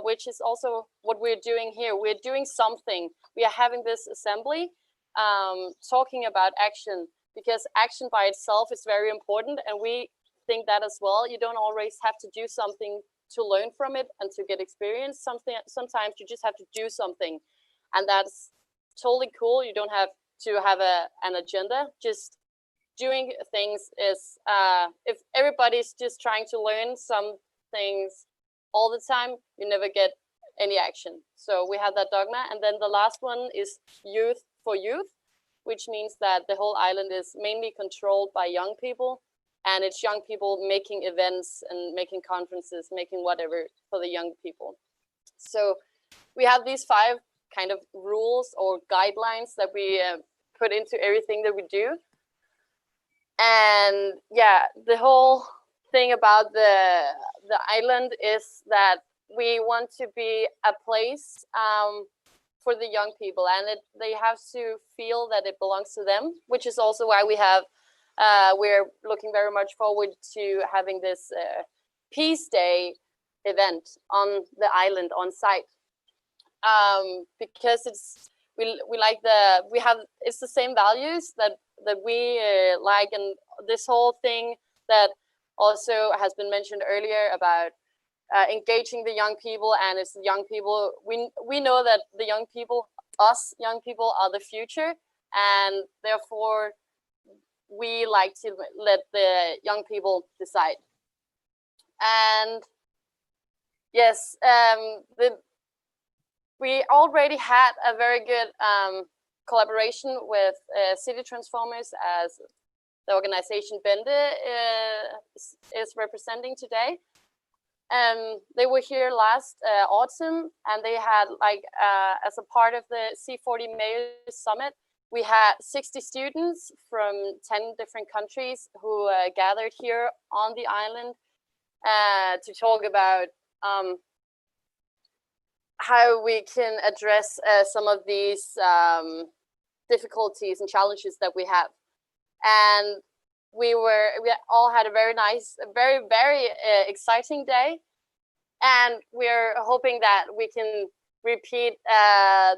which is also what we're doing here. We're doing something. We are having this assembly talking about action, because action by itself is very important, and we think that as well. You don't always have to do something to learn from it and to get experience. Sometimes you just have to do something, and that's totally cool. You don't have to have an agenda. Just doing things is, if everybody's just trying to learn some things all the time, you never get any action. So we have that dogma. And then the last one is youth for youth, which means that the whole island is mainly controlled by young people, and it's young people making events and making conferences, making whatever for the young people. So we have these 5 kind of rules or guidelines that we put into everything that we do. And yeah, the whole thing about the island is that we want to be a place for the young people, and they have to feel that it belongs to them, which is also why we have we're looking very much forward to having this Peaceday event on the island on site, because we like it's the same values that we like, and this whole thing that also has been mentioned earlier about engaging the young people, and it's the young people. We know that the young people, us young people, are the future, and therefore we like to let the young people decide. And yes, we already had a very good collaboration with City Transformers, as the organization Bende is representing today. They were here last autumn, and they had as a part of the C40 Mayors Summit, we had 60 students from 10 different countries who gathered here on the island to talk about how we can address some of these difficulties and challenges that we have. And we all had a very nice, very exciting day, and we're hoping that we can repeat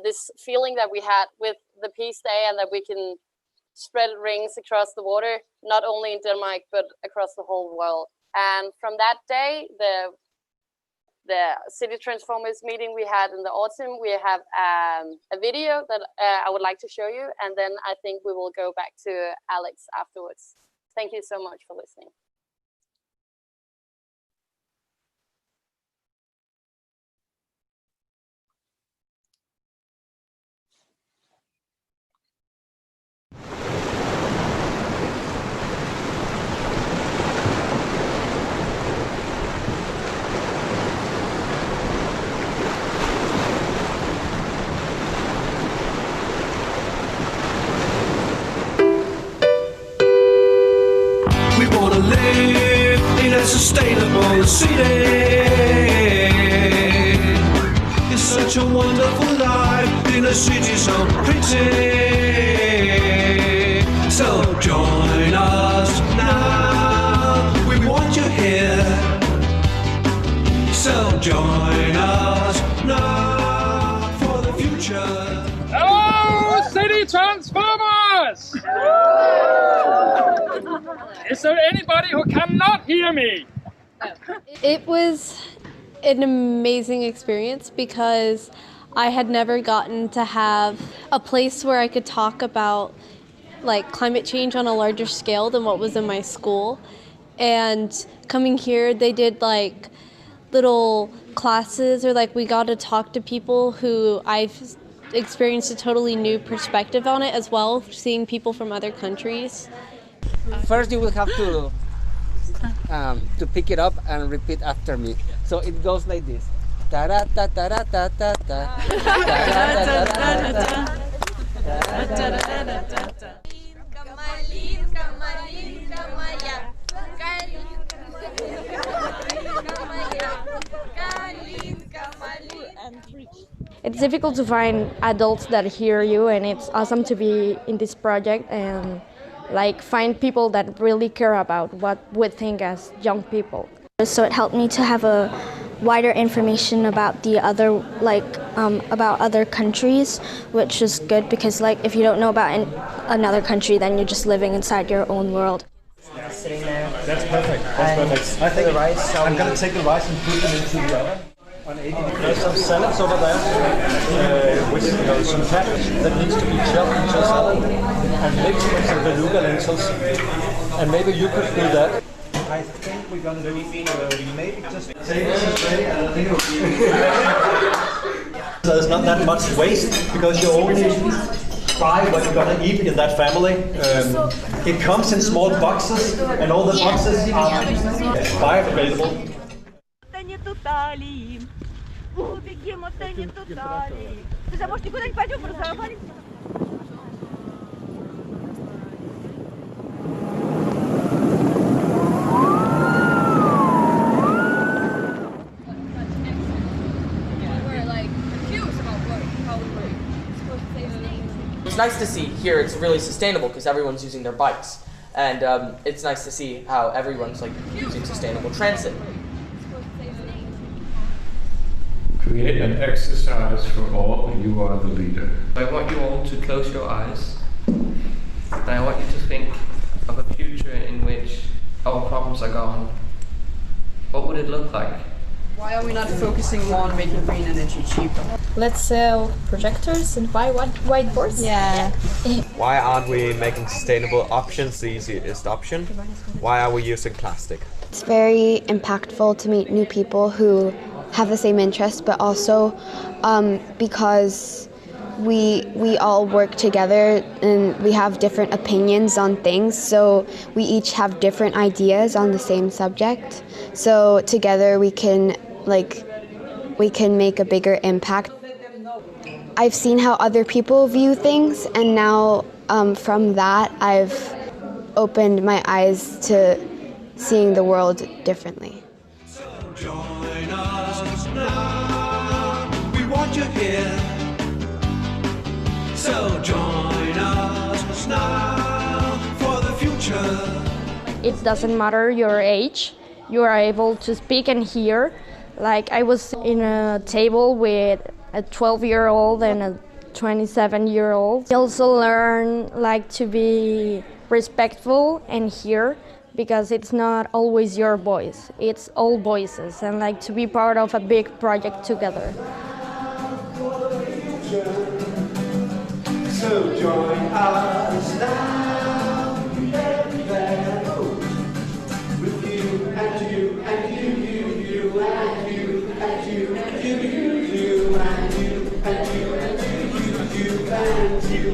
this feeling that we had with the Peaceday, and that we can spread rings across the water not only in Denmark, but across the whole world. And from that day, the City Transformers meeting we had in the autumn, we have a video that I would like to show you. And then I think we will go back to Alex afterwards. Thank you so much for listening. We want to live in a sustainable city. It's such a wonderful life in a city so pretty. So join us now, we want you here. So join us now for the future. Hello, City Transformers! Is there anybody who cannot hear me? It was an amazing experience because I had never gotten to have a place where I could talk about like climate change on a larger scale than what was in my school. And coming here, they did like little classes, or like we got to talk to people who I've experienced a totally new perspective on it as well, seeing people from other countries. First, you will have to pick it up and repeat after me. So it goes like this. Da da da da da da da da. It's difficult to find adults that hear you, and it's awesome to be in this project and like find people that really care about what we think as young people. So it helped me to have a wider information about the other, about other countries, which is good because if you don't know about another country, then you're just living inside your own world. Sitting there. That's perfect. That's perfect. I think the rice. I'm going to take the rice and put them into the oven. On 80 degrees. There's some salads over there, which some cabbage that needs to be chopped into a salad and mixed with some beluga lentils. And maybe you could do that. I think we're going to do maybe just say this is ready, and I think it will be. So there's not that much waste because you only buy what you're going to eat in that family. It comes in small boxes, and all the boxes are biodegradable. It's nice to see here it's really sustainable because everyone's using their bikes, and it's nice to see how everyone's using sustainable transit. Create an exercise for all. You are the leader. I want you all to close your eyes, and I want you to think of a future in which our problems are gone. What would it look like? Why are we not focusing more on making green energy cheaper? Let's sell projectors and buy whiteboards. Yeah. Why aren't we making sustainable options the easiest option? Why are we using plastic? It's very impactful to meet new people who have the same interests, but also because we all work together and we have different opinions on things, so we each have different ideas on the same subject. So together we can make a bigger impact. I've seen how other people view things, and now from that I've opened my eyes to seeing the world differently. So join us now, we want you here. So join us now for the future. It doesn't matter your age, you are able to speak and hear. Like I was in a table with a 12-year-old and a 27-year-old. We also learn to be respectful and hear, because it's not always your voice, it's all voices, and like to be part of a big project together. So join us now, with you and you and you and you and you and you and you and you and you and you and you and you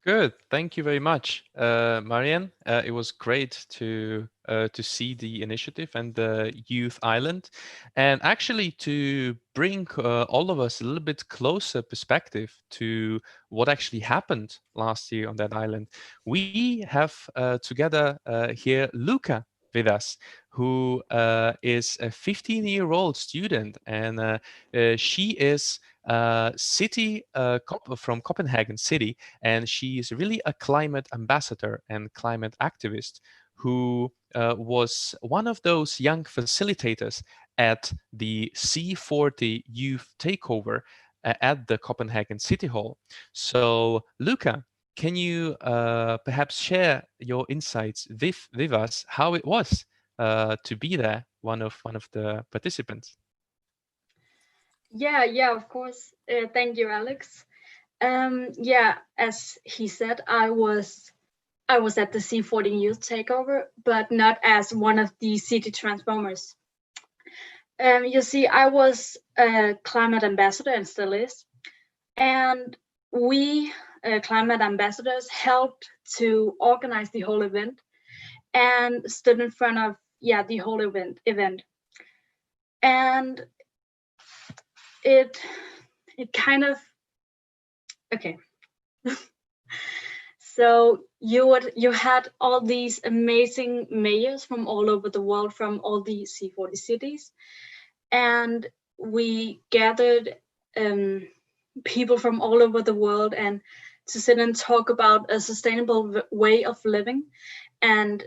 Good, thank you very much, Mariann. It was great to see the initiative and the Youth Island, and actually to bring all of us a little bit closer perspective to what actually happened last year on that island. We have together here Luka with us, who is a 15-year-old student, and she is from Copenhagen City, and she is really a climate ambassador and climate activist who was one of those young facilitators at the C40 Youth takeover at the Copenhagen City Hall. So, Luka, can you perhaps share your insights with us, how it was to be there, one of the participants? Yeah, of course. Thank you, Alex. Yeah, as he said, I was at the C40 Youth takeover, but not as one of the city transformers. You see, I was a climate ambassador and still is, and we climate ambassadors helped to organize the whole event and stood in front of the whole event, and it kind of okay. So you had all these amazing mayors from all over the world, from all the C40 cities, and we gathered people from all over the world and to sit and talk about a sustainable way of living and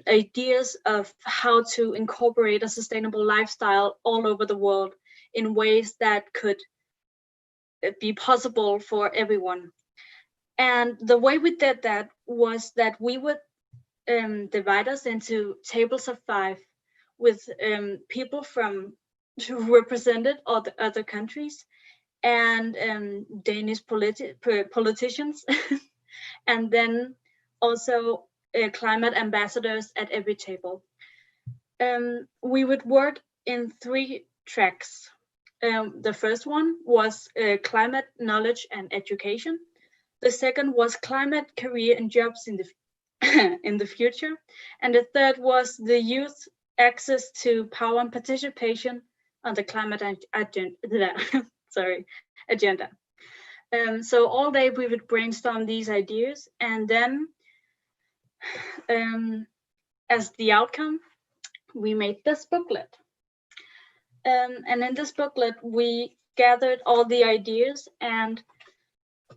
ideas of how to incorporate a sustainable lifestyle all over the world in ways that could be possible for everyone. And the way we did that was that we would divide us into tables of 5 with people who represented all the other countries and Danish politicians, and then also climate ambassadors at every table. We would work in 3 tracks. The first one was climate knowledge and education. The second was climate, career, and jobs in the future. And the third was the youth access to power and participation on the climate agenda. So all day we would brainstorm these ideas, and then as the outcome, we made this booklet. And in this booklet, we gathered all the ideas, and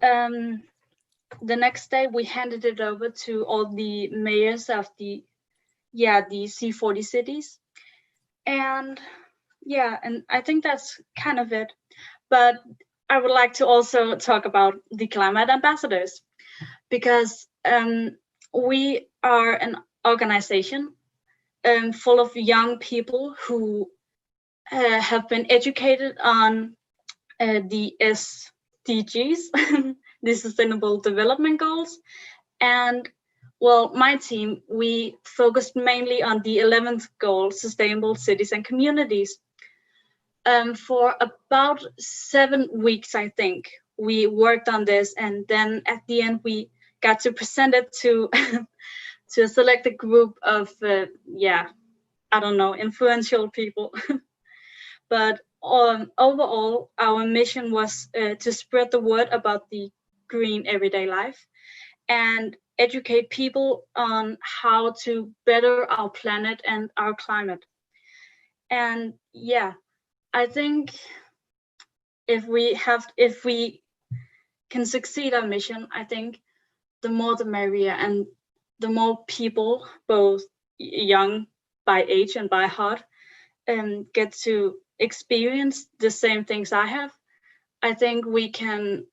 the next day we handed it over to all the mayors of the C40 cities. And I think that's kind of it. But I would like to also talk about the climate ambassadors, because we are an organization full of young people who have been educated on the SDGs, the Sustainable Development Goals. And well, my team, we focused mainly on the 11th goal, Sustainable Cities and Communities. For about 7 weeks, I think, we worked on this, and then at the end we got to present it to to a selected group of influential people. But overall, our mission was to spread the word about the green everyday life, and educate people on how to better our planet and our climate. And yeah, I think if we can succeed our mission, I think the more the merrier, and the more people, both young by age and by heart, get to experience the same things I have, I think we can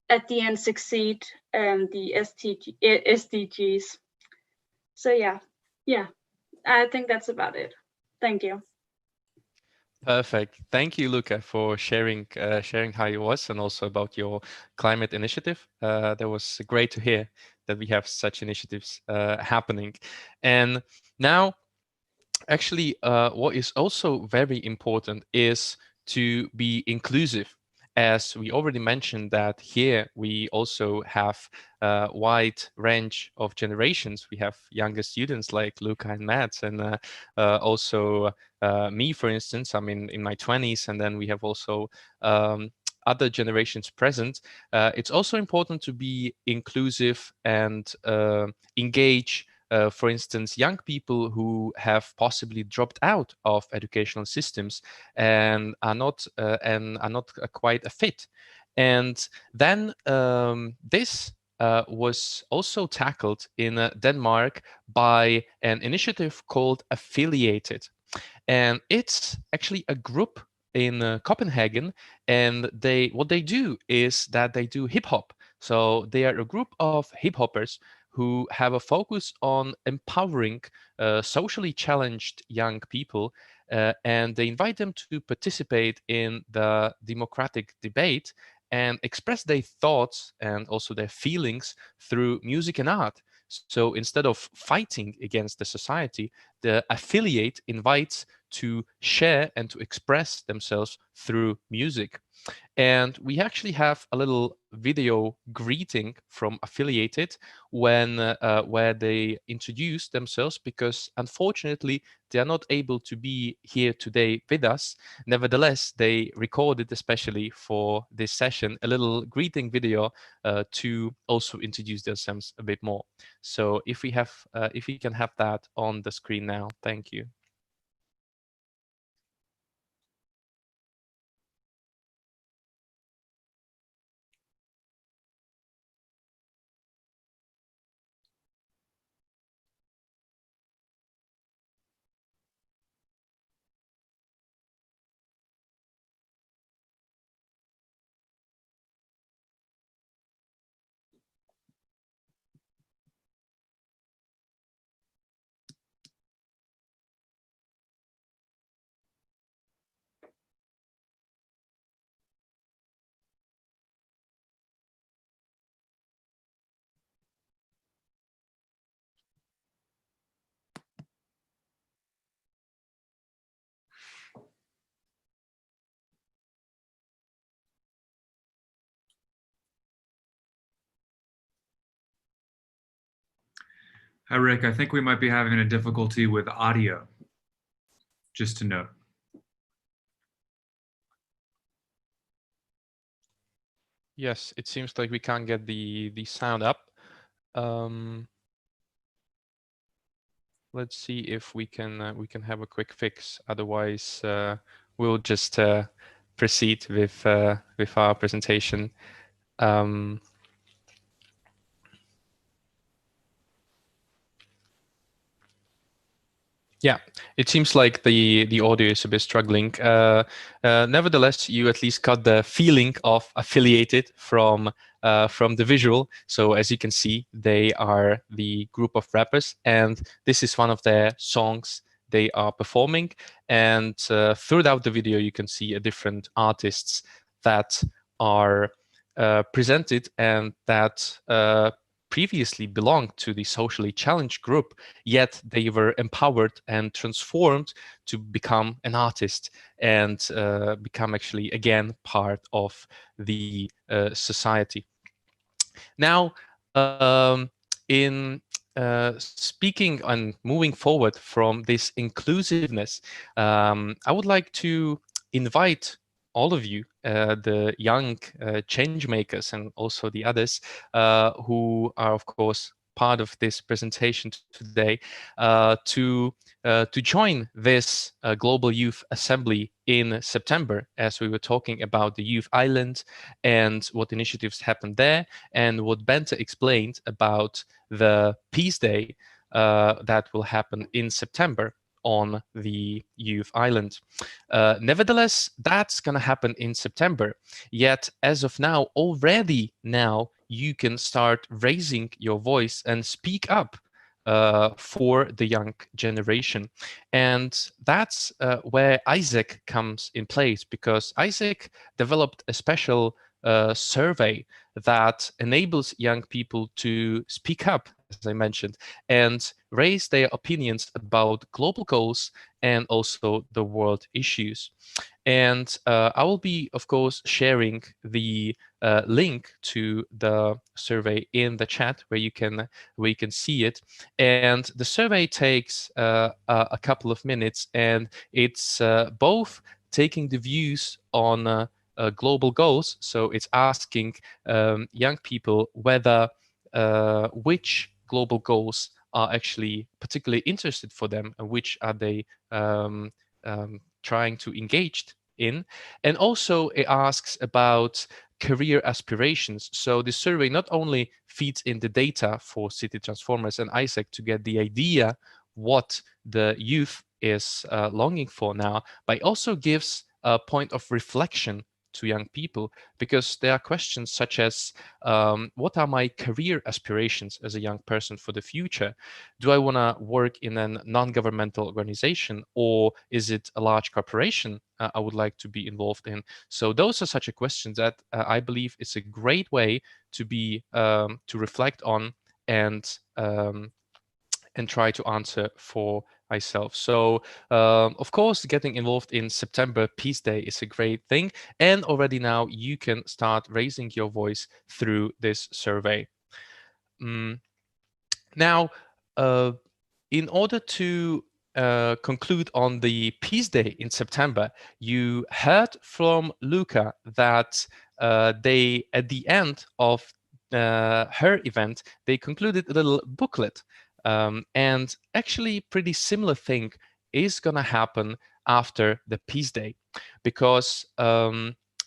at the end succeed the SDGs. So yeah, I think that's about it. Thank you. Perfect. Thank you, Luka, for sharing how it was and also about your climate initiative. That was great to hear that we have such initiatives happening. And now, actually, what is also very important is to be inclusive. As we already mentioned that here we also have a wide range of generations. We have younger students like Luka and Matt, and also me, for instance. I'm in my 20s, and then we have also other generations present. It's also important to be inclusive and engage, for instance, young people who have possibly dropped out of educational systems and are not quite a fit. And then this was also tackled in Denmark by an initiative called Affiliated. And it's actually a group in Copenhagen, and what they do is that they do hip hop. So they are a group of hip hoppers who have a focus on empowering socially challenged young people, and they invite them to participate in the democratic debate and express their thoughts and also their feelings through music and art. So instead of fighting against the society, the affiliate invites to share and to express themselves through music. And we actually have a little video greeting from Affiliated where they introduce themselves, because unfortunately they are not able to be here today with us. Nevertheless, they recorded especially for this session a little greeting video to also introduce themselves a bit more. So if we can have that on the screen now, thank you. Hi, Rick. I think we might be having a difficulty with audio, just to note. Yes, it seems like we can't get the sound up. Let's see if we can have a quick fix. Otherwise, we'll just proceed with our presentation. Yeah, it seems like the audio is a bit struggling. Nevertheless, you at least got the feeling of Affiliated from the visual. So as you can see, they are the group of rappers, and this is one of their songs they are performing. And throughout the video, you can see different artists that are presented and that previously belonged to the socially challenged group, yet they were empowered and transformed to become an artist and become actually again part of the society. Now, in speaking and moving forward from this inclusiveness, I would like to invite all of you, the young change makers and also the others who are, of course, part of this presentation today, to join this Global Youth Assembly in September, as we were talking about the Youth Island and what initiatives happened there, and what Bente explained about the Peaceday that will happen in September on the Youth Island. Nevertheless, that's going to happen in September. Yet, as of now, already now, you can start raising your voice and speak up for the young generation. And that's where AIESEC comes in place, because AIESEC developed a special survey that enables young people to speak up, as I mentioned, and raise their opinions about global goals and also the world issues. And I will be, of course, sharing the link to the survey in the chat where you can see it. And the survey takes a couple of minutes, and it's both taking the views on global goals. So it's asking young people whether which global goals are actually particularly interested for them and which are they trying to engage in. And also it asks about career aspirations. So the survey not only feeds in the data for City Transformers and AIESEC to get the idea what the youth is longing for now, but it also gives a point of reflection to young people, because there are questions such as what are my career aspirations as a young person for the future? Do I want to work in a non-governmental organization, or is it a large corporation I would like to be involved in? So those are such a questions that I believe it's a great way to be to reflect on and try to answer for myself. So of course, getting involved in September Peaceday is a great thing, and already now you can start raising your voice through this survey. Now, in order to conclude on the Peaceday in September, you heard from Luka that they, at the end of her event, they concluded a little booklet. And actually pretty similar thing is going to happen after the Peaceday, because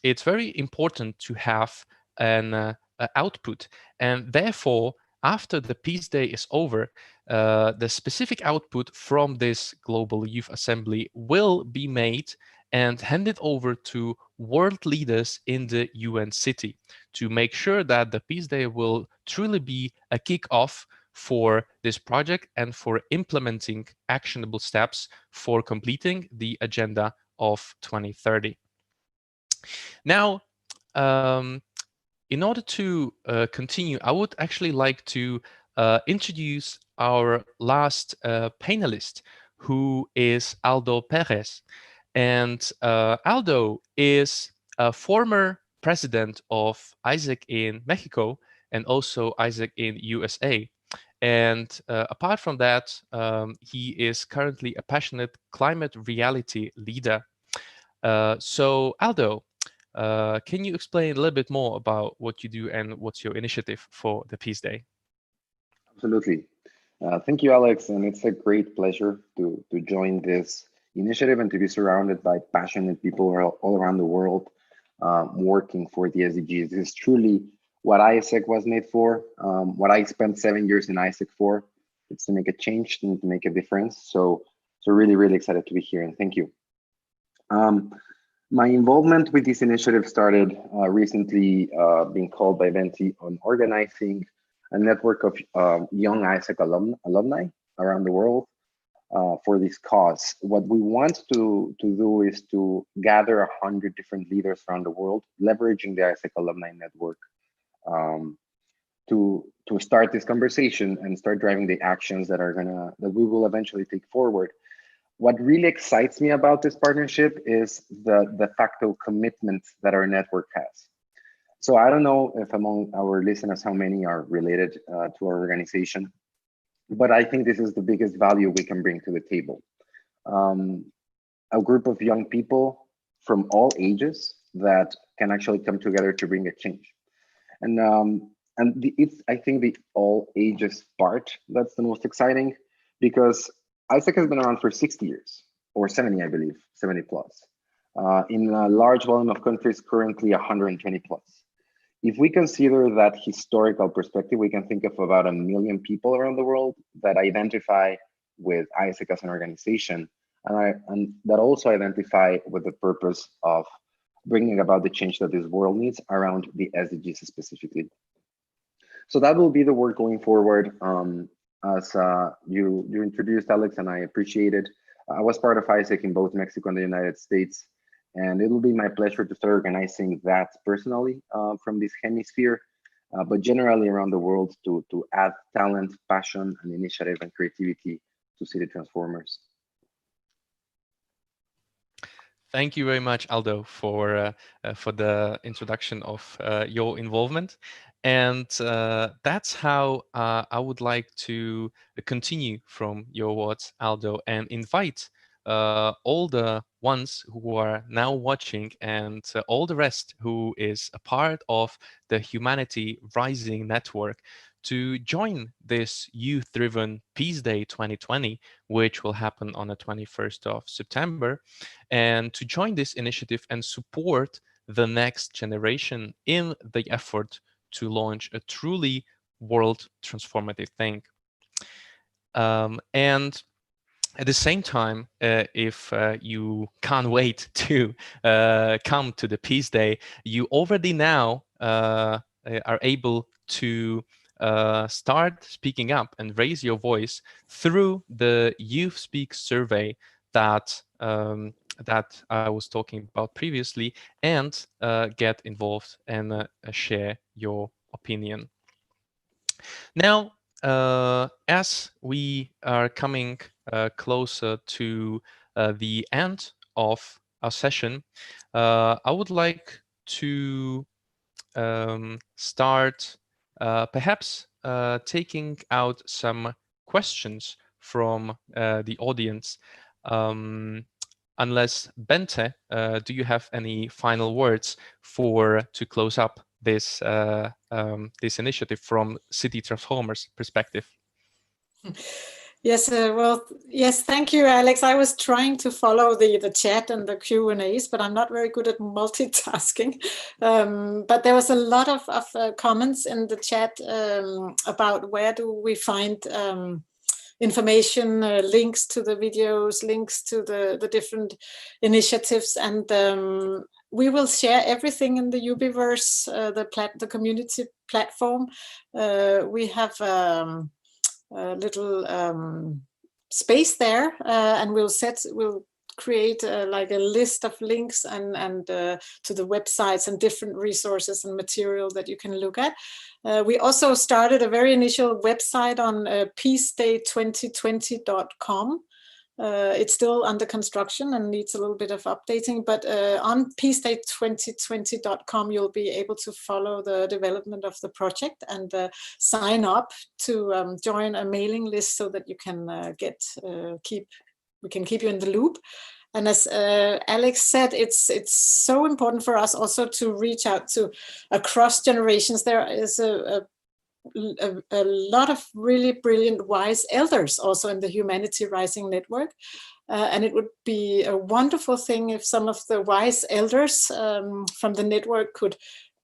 it's very important to have an output. And therefore, after the Peaceday is over, the specific output from this Global Youth Assembly will be made and handed over to world leaders in the UN city to make sure that the Peaceday will truly be a kick-off for this project and for implementing actionable steps for completing the agenda of 2030. Now, in order to continue, I would actually like to introduce our last panelist, who is Aldo Perez. And Aldo is a former president of AIESEC in Mexico and also AIESEC in USA. And apart from that, he is currently a passionate climate reality leader. So Aldo, can you explain a little bit more about what you do and what's your initiative for the Peaceday? Absolutely. Thank you, Alex. And it's a great pleasure to join this initiative and to be surrounded by passionate people all around the world working for the SDGs. This is truly what AIESEC was made for, what I spent 7 years in AIESEC for. It's to make a change and to make a difference. So really, really excited to be here, and thank you. My involvement with this initiative started recently being called by Venti on organizing a network of young AIESEC alumni around the world for this cause. What we want to do is to gather 100 different leaders around the world, leveraging the AIESEC alumni network to start this conversation and start driving the actions that we will eventually take forward. What really excites me about this partnership is the de facto commitment that our network has. So I don't know if among our listeners how many are related to our organization, but I think this is the biggest value we can bring to the table. A group of young people from all ages that can actually come together to bring a change. And it's, I think, the all ages part that's the most exciting, because AIESEC has been around for 60 years, or 70, I believe, 70 plus. In a large volume of countries, currently 120 plus. If we consider that historical perspective, we can think of about 1 million people around the world that identify with AIESEC as an organization, and that also identify with the purpose of bringing about the change that this world needs around the SDGs specifically. So that will be the work going forward. As you introduced, Alex, and I appreciate it. I was part of AIESEC in both Mexico and the United States, and it will be my pleasure to start organizing that personally from this hemisphere, but generally around the world to add talent, passion, and initiative and creativity to city transformers. Thank you very much, Aldo, for the introduction of your involvement. And that's how I would like to continue from your words, Aldo, and invite all the ones who are now watching and all the rest who is a part of the Humanity Rising Network to join this youth-driven Peaceday 2020, which will happen on the 21st of September, and to join this initiative and support the next generation in the effort to launch a truly world transformative thing. And at the same time, if you can't wait to come to the Peaceday, you already now are able to start speaking up and raise your voice through the Youth Speak survey that that I was talking about previously, and get involved and share your opinion. Now, as we are coming closer to the end of our session, I would like to start perhaps taking out some questions from the audience. Unless Bente, do you have any final words to close up this this initiative from City Transformers perspective? Yes, well, yes, thank you, Alex. I was trying to follow the chat and the Q&As, but I'm not very good at multitasking. But there was a lot of comments in the chat about where do we find information, links to the videos, links to the different initiatives, and we will share everything in the Ubiverse, the community platform. We have a little space there, and we'll create like a list of links and to the websites and different resources and material that you can look at. We also started a very initial website on peaceday2020.com. It's still under construction and needs a little bit of updating, but on peaceday2020.com you'll be able to follow the development of the project and sign up to join a mailing list so that you can we can keep you in the loop. And as Alex said, it's so important for us also to reach out to across generations. There is a lot of really brilliant wise elders also in the Humanity Rising Network. And it would be a wonderful thing if some of the wise elders from the network could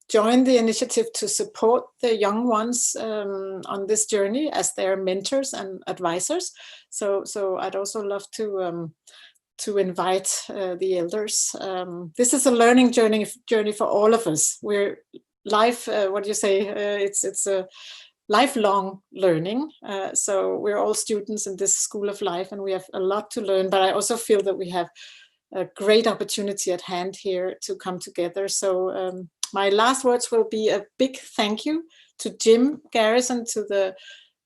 join the initiative to support the young ones on this journey as their mentors and advisors. So I'd also love to invite the elders. This is a learning journey for all of us. We're what do you say? It's a lifelong learning. So we're all students in this school of life, and we have a lot to learn. But I also feel that we have a great opportunity at hand here to come together. So my last words will be a big thank you to Jim Garrison, to the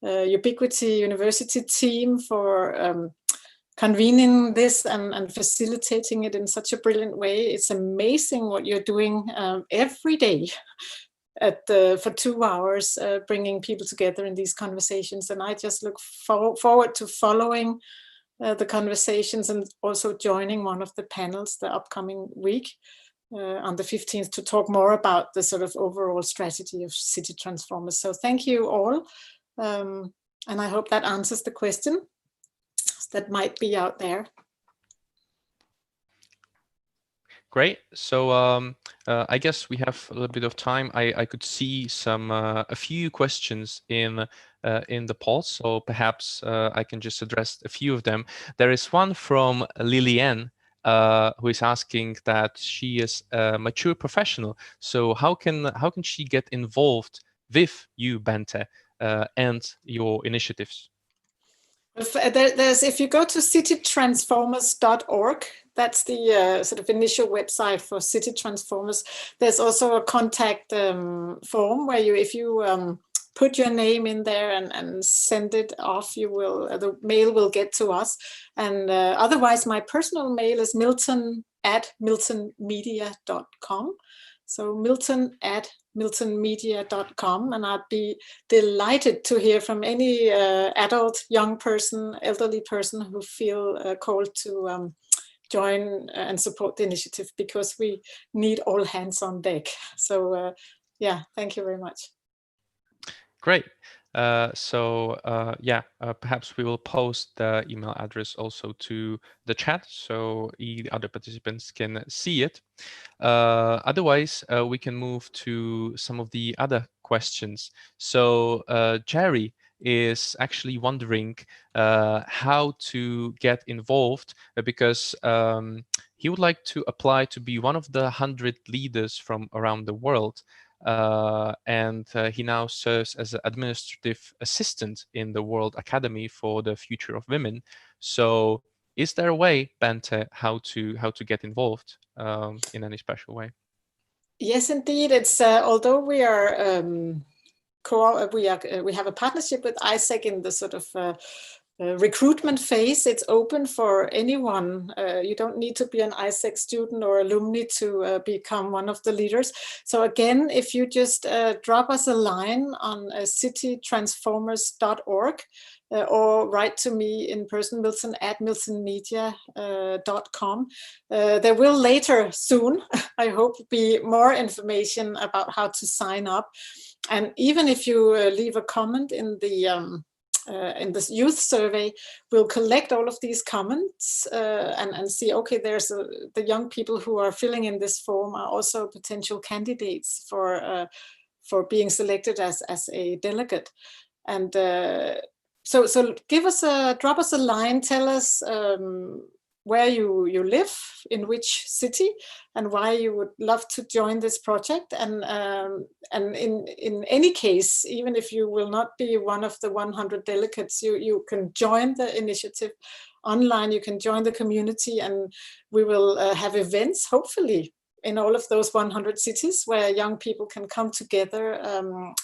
Ubiquity University team for convening this and facilitating it in such a brilliant way. It's amazing what you're doing every day for 2 hours, bringing people together in these conversations. And I just look forward to following the conversations and also joining one of the panels the upcoming week. on the 15th to talk more about the sort of overall strategy of city transformers. So thank you all. And I hope that answers the question that might be out there. Great. So I guess we have a little bit of time. I could see a few questions in the poll, so perhaps I can just address a few of them. There is one from Liliane, who is asking that she is a mature professional. So how can she get involved with you, Bente, and your initiatives? If you go to citytransformers.org, that's the sort of initial website for City Transformers. There's also a contact form where if you put your name in there and send it off, the mail will get to us. And otherwise, my personal mail is milton@miltonmedia.com. So milton@miltonmedia.com, and I'd be delighted to hear from any adult, young person, elderly person who feel called to join and support the initiative, because we need all hands on deck. So yeah, thank you very much. Great. Perhaps we will post the email address also to the chat so other participants can see it. Otherwise, we can move to some of the other questions. So Jerry is actually wondering how to get involved, because he would like to apply to be one of the 100 leaders from around the world. And he now serves as an administrative assistant in the World Academy for the Future of Women. So is there a way, Bente, how to get involved in any special way? Yes, indeed. It's although we are we have a partnership with AIESEC in the sort of recruitment phase. It's open for anyone. You don't need to be an AIESEC student or alumni to become one of the leaders. So again, if you just drop us a line on citytransformers.org or write to me in person, milton@miltonmedia.com. There will later soon, I hope, be more information about how to sign up. And even if you leave a comment in this youth survey, we'll collect all of these comments and see, okay, there's the young people who are filling in this form are also potential candidates for being selected as a delegate. And so drop us a line, tell us where you live, in which city, and why you would love to join this project. And in any case, even if you will not be one of the 100 delegates, you can join the initiative online. You can join the community, and we will have events, hopefully, in all of those 100 cities where young people can come together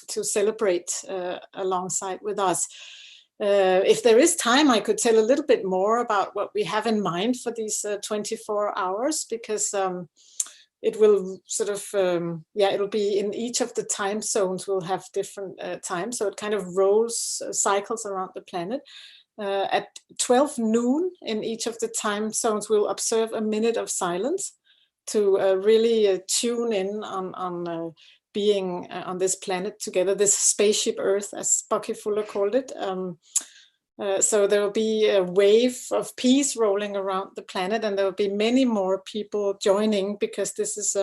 to celebrate alongside with us. If there is time, I could tell a little bit more about what we have in mind for these 24 hours, because it will sort of, it'll be in each of the time zones. We'll have different times, so it kind of rolls, cycles around the planet. At 12 noon in each of the time zones, we'll observe a minute of silence to really tune in on being on this planet together, this spaceship Earth, as Bucky Fuller called it. So there will be a wave of peace rolling around the planet, and there will be many more people joining, because this is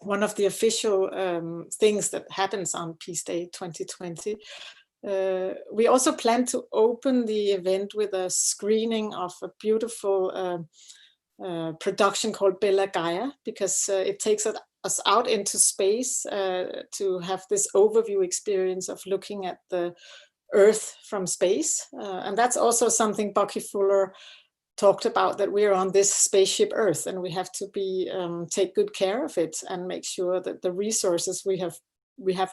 one of the official things that happens on Peaceday 2020. We also plan to open the event with a screening of a beautiful production called Bella Gaia, because it takes us out into space to have this overview experience of looking at the Earth from space. And that's also something Bucky Fuller talked about, that we're on this spaceship Earth, and we have to take good care of it and make sure that the resources we have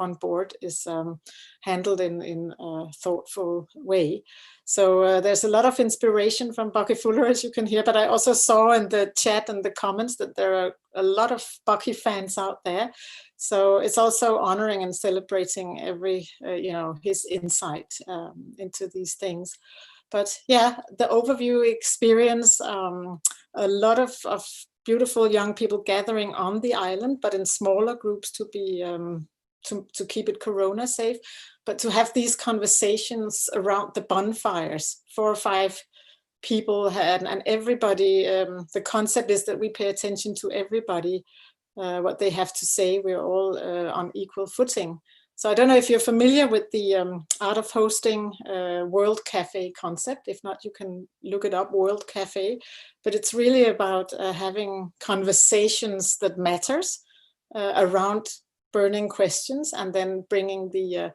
on board is handled in a thoughtful way. So there's a lot of inspiration from Bucky Fuller, as you can hear, but I also saw in the chat and the comments that there are a lot of Bucky fans out there. So it's also honoring and celebrating every, his insight into these things. But yeah, the overview experience, a lot of beautiful young people gathering on the island, but in smaller groups to be to keep it corona safe, but to have these conversations around the bonfires, 4 or 5 people had, and everybody, the concept is that we pay attention to everybody, what they have to say. We're all on equal footing. So I don't know if you're familiar with the Art of Hosting World Cafe concept. If not, you can look it up, World Cafe. But it's really about having conversations that matters around burning questions, and then bringing the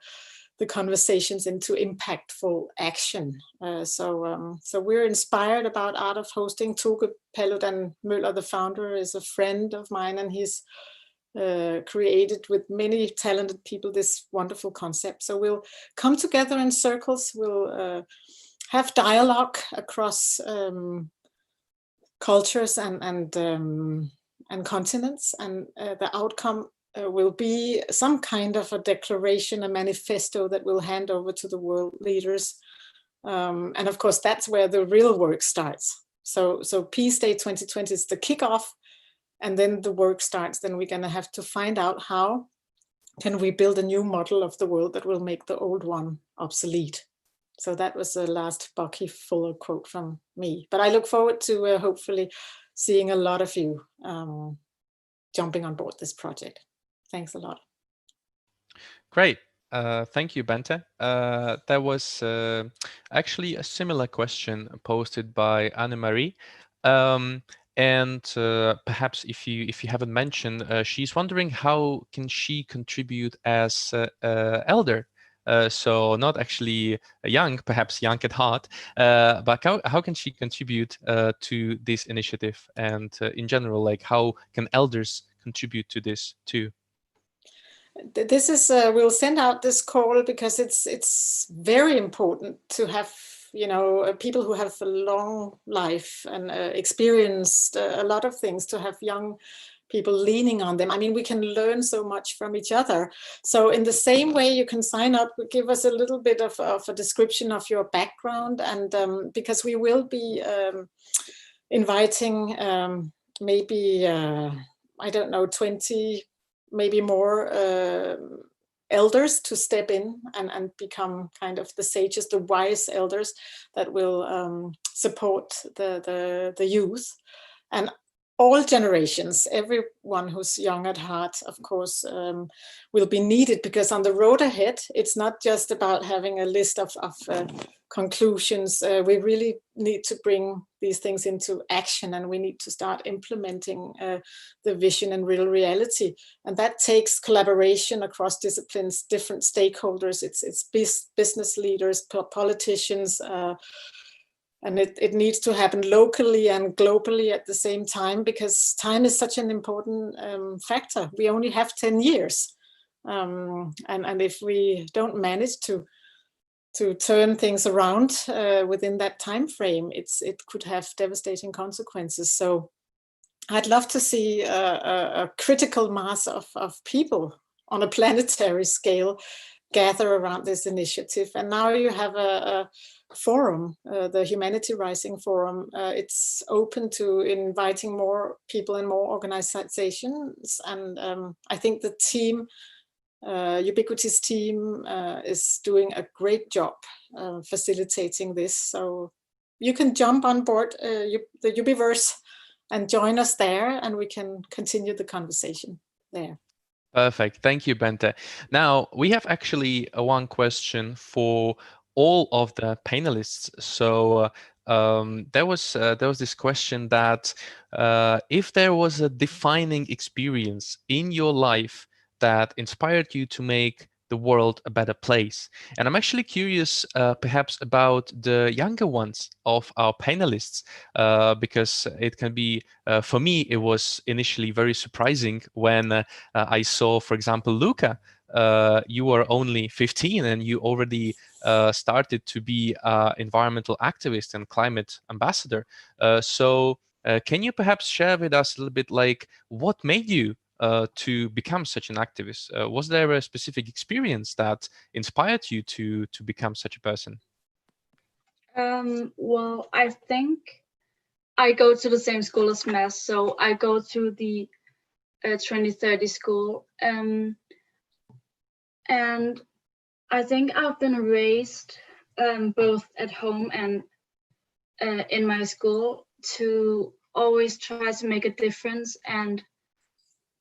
conversations into impactful action. So we're inspired about Art of Hosting. Toke Paludan Møller, the founder, is a friend of mine, and he's created with many talented people this wonderful concept. So we'll come together in circles, we'll have dialogue across cultures and continents, and the outcome will be some kind of a declaration, a manifesto that we'll hand over to the world leaders. And of course, that's where the real work starts. So Peaceday 2020 is the kickoff, and then the work starts. Then we're going to have to find out how can we build a new model of the world that will make the old one obsolete. So that was the last Bucky Fuller quote from me. But I look forward to hopefully seeing a lot of you jumping on board this project. Thanks a lot. Great. Thank you, Bente. There was actually a similar question posted by Anne-Marie. And perhaps if you haven't mentioned, she's wondering how can she contribute as elder. So not actually young, perhaps young at heart, but how can she contribute to this initiative? And in general, like how can elders contribute to this too? This is we'll send out this call because it's very important to have, you know, people who have a long life and experienced a lot of things, to have young people leaning on them. I mean, we can learn so much from each other. So in the same way, you can sign up, give us a little bit of a description of your background, and because we will be inviting maybe, I don't know, 20, maybe more elders to step in and become kind of the sages, the wise elders that will support the youth. And all generations, everyone who's young at heart, of course, will be needed, because on the road ahead, it's not just about having a list of conclusions. We really need to bring these things into action, and we need to start implementing the vision in real reality. And that takes collaboration across disciplines, different stakeholders. It's business leaders, politicians, and it needs to happen locally and globally at the same time, because time is such an important factor. We only have 10 years. And if we don't manage to turn things around within that time frame, it could have devastating consequences. So I'd love to see a critical mass of people on a planetary scale gather around this initiative. And now you have a forum, the Humanity Rising Forum. It's open to inviting more people and more organizations. And I think the team, Ubiquity's team, is doing a great job facilitating this. So you can jump on board the Ubiverse and join us there, and we can continue the conversation there. Perfect. Thank you, Bente. Now, we have actually one question for all of the panelists. So there was this question that if there was a defining experience in your life that inspired you to make the world a better place. And I'm actually curious perhaps about the younger ones of our panelists, because it can be, for me, it was initially very surprising when I saw, for example, Luka. You were only 15 and you already started to be an environmental activist and climate ambassador. So can you perhaps share with us a little bit, like, what made you to become such an activist? Was there a specific experience that inspired you to become such a person? Well, I think I go to the same school as Mads, so I go to the 2030 school, and I think I've been raised both at home and in my school to always try to make a difference, and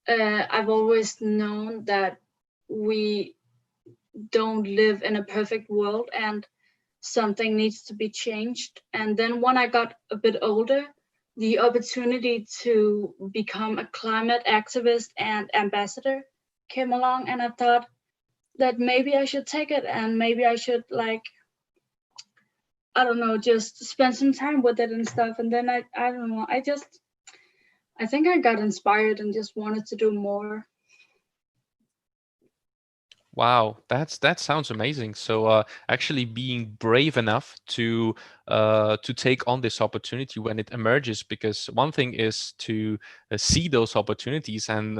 I've always known that we don't live in a perfect world and something needs to be changed. And then when I got a bit older, the opportunity to become a climate activist and ambassador came along, and I thought that maybe I should take it, and maybe I should, like, I don't know, just spend some time with it and stuff. And then I don't know, I think I got inspired and just wanted to do more. Wow, that sounds amazing. So actually being brave enough to take on this opportunity when it emerges, because one thing is to see those opportunities, and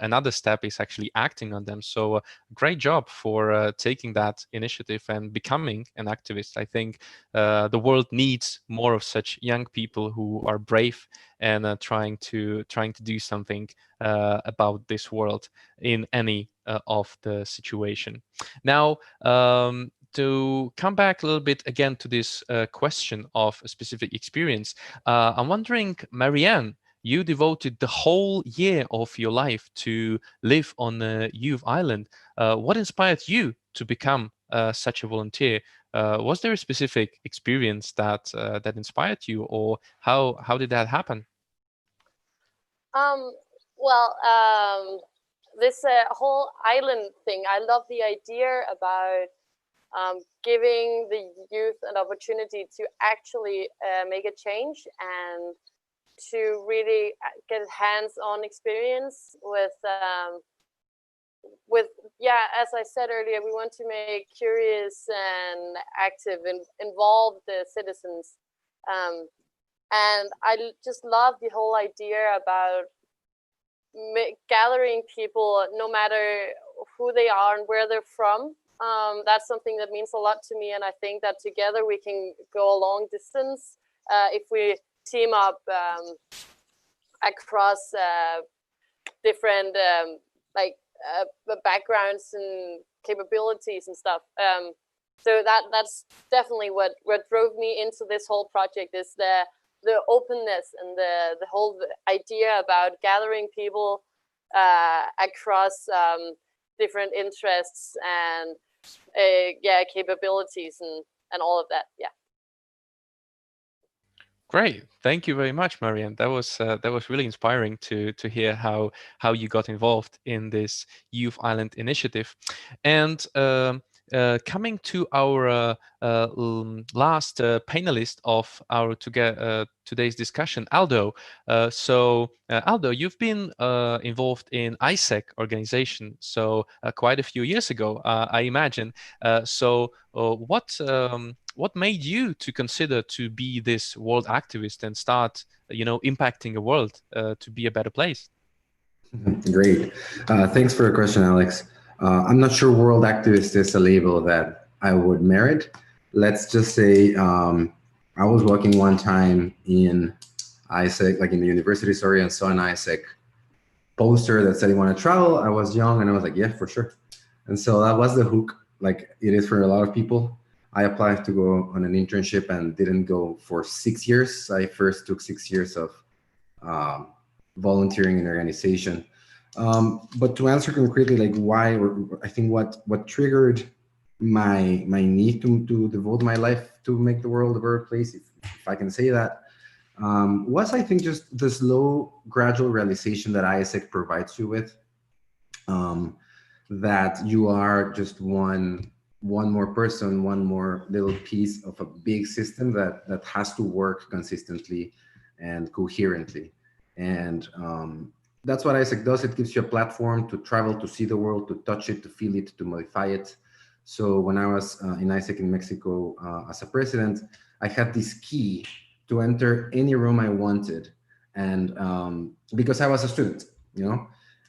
another step is actually acting on them. So great job for taking that initiative and becoming an activist. I think the world needs more of such young people who are brave and trying to do something about this world in any of the situation. Now, to come back a little bit again to this question of a specific experience, I'm wondering, Mariann, you devoted the whole year of your life to live on a youth island. What inspired you to become such a volunteer? Was there a specific experience that that inspired you, or how did that happen? This whole island thing, I love the idea about giving the youth an opportunity to actually make a change and to really get hands-on experience with as I said earlier, we want to make curious and active and involve the citizens. And I just love the whole idea about gathering people, no matter who they are and where they're from. That's something that means a lot to me, and I think that together we can go a long distance if we team up across different backgrounds and capabilities and stuff. So that's definitely what drove me into this whole project, is the openness and the whole idea about gathering people across different interests and capabilities and all of that. Yeah. Great, thank you very much, Mariann. That was really inspiring to hear how you got involved in this Youth Island initiative. And coming to our last panelist of our today's discussion, Aldo. Aldo, you've been involved in AIESEC organization, so quite a few years ago, I imagine. What made you to consider to be this world activist and start, impacting the world to be a better place? Great. Thanks for the question, Alex. I'm not sure world activist is a label that I would merit. Let's just say I was walking one time in AIESEC, like in the university, and saw an AIESEC poster that said you want to travel. I was young and I was like, yeah, for sure. And so that was the hook, like it is for a lot of people. I applied to go on an internship and didn't go for 6 years. I first took 6 years of volunteering in organization. But to answer concretely, like why, or I think what triggered my need to devote my life to make the world a better place, if I can say that, was I think just the slow, gradual realization that AIESEC provides you with, that you are just one more person, one more little piece of a big system that has to work consistently and coherently. And that's what AIESEC does. It gives you a platform to travel, to see the world, to touch it, to feel it, to modify it. So when I was in AIESEC in Mexico as a president, I had this key to enter any room I wanted. And because I was a student,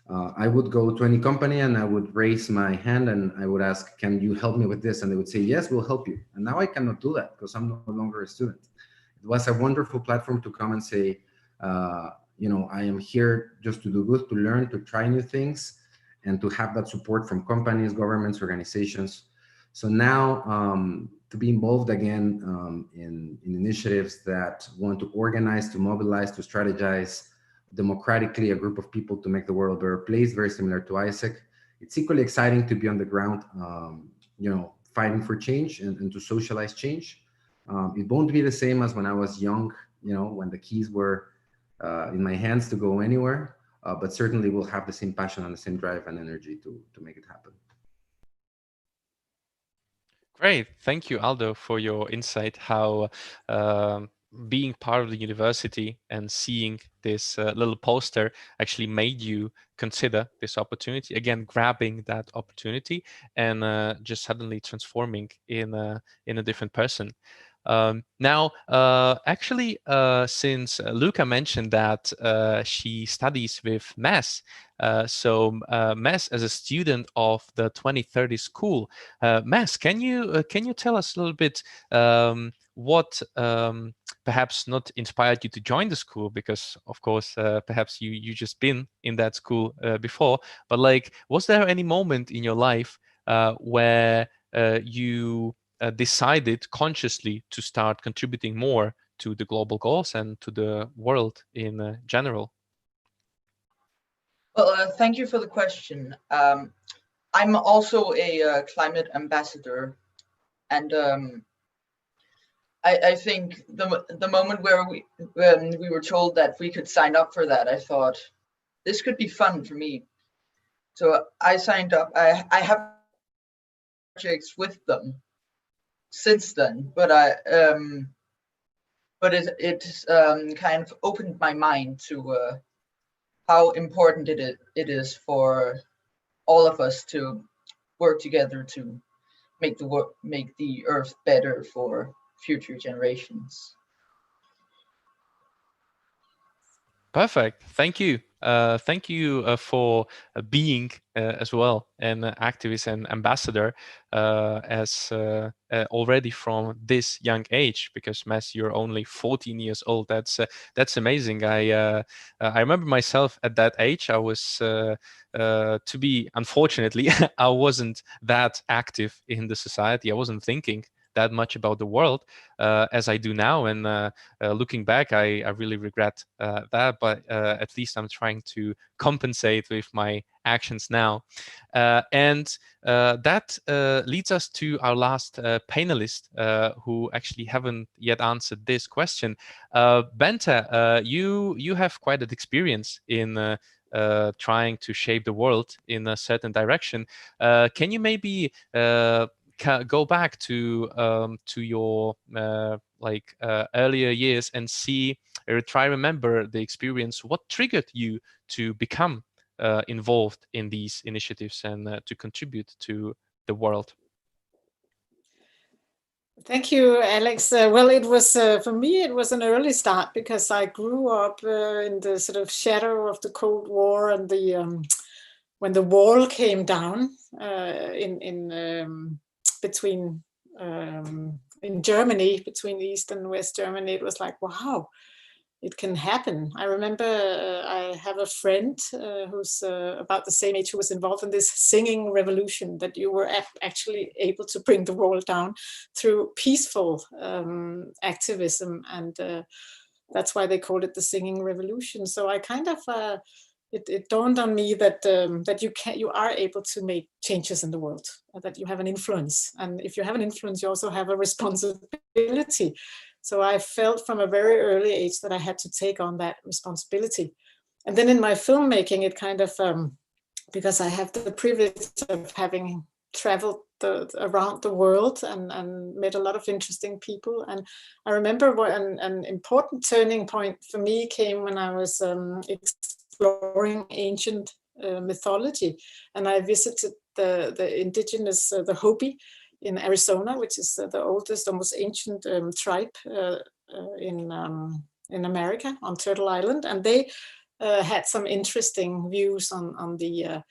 I would go to any company and I would raise my hand and I would ask, can you help me with this? And they would say, yes, we'll help you. And now I cannot do that because I'm no longer a student. It was a wonderful platform to come and say, you know, I am here just to do good, to learn, to try new things, and to have that support from companies, governments, organizations. So now to be involved again in initiatives that want to organize, to mobilize, to strategize democratically a group of people to make the world a better place, very similar to AIESEC. It's equally exciting to be on the ground, you know, fighting for change and to socialize change. It won't be the same as when I was young, you know, when the keys were in my hands to go anywhere, but certainly we'll have the same passion and the same drive and energy to make it happen. Great. Thank you, Aldo, for your insight, how being part of the university and seeing this little poster actually made you consider this opportunity, again, grabbing that opportunity and just suddenly transforming in a different person. Now, actually, since Luka mentioned that she studies with MES, so MES as a student of the 2030 school, MES, can you tell us a little bit what perhaps not inspired you to join the school? Because of course, perhaps you just been in that school before, but like, was there any moment in your life where you decided consciously to start contributing more to the global goals and to the world in general? Well, thank you for the question. I'm also a climate ambassador, and I think the moment when we were told that we could sign up for that, I thought this could be fun for me. So I signed up. I have projects with them since then, but it kind of opened my mind to how important it is for all of us to work together to make the earth better for future generations. Perfect. Thank you. Thank you for being as well an activist and ambassador as already from this young age, because Mass, you're only 14 years old. That's amazing. I remember myself at that age. I was unfortunately, I wasn't that active in the society. I wasn't thinking that much about the world as I do now, and looking back, I really regret that, but at least I'm trying to compensate with my actions now. And that leads us to our last panelist, who actually haven't yet answered this question. Bente, you have quite an experience in trying to shape the world in a certain direction. Can you maybe go back to your earlier years and try remember the experience? What triggered you to become involved in these initiatives and to contribute to the world? Thank you, Alex. Well, it was for me, it was an early start because I grew up in the sort of shadow of the Cold War and the when the wall came down in Germany, between East and West Germany. It was like, wow, it can happen. I remember I have a friend who's about the same age who was involved in this singing revolution, that you were actually able to bring the wall down through peaceful activism, and that's why they called it the singing revolution. So I kind of it dawned on me that that you are able to make changes in the world, that you have an influence, and if you have an influence, you also have a responsibility. So I felt from a very early age that I had to take on that responsibility. And then in my filmmaking, it kind of, because I have the privilege of having traveled around the world and met a lot of interesting people. And I remember an important turning point for me came when I was exploring ancient mythology. And I visited the indigenous, the Hopi, in Arizona, which is the oldest, almost ancient tribe in America, on Turtle Island, and they had some interesting views on the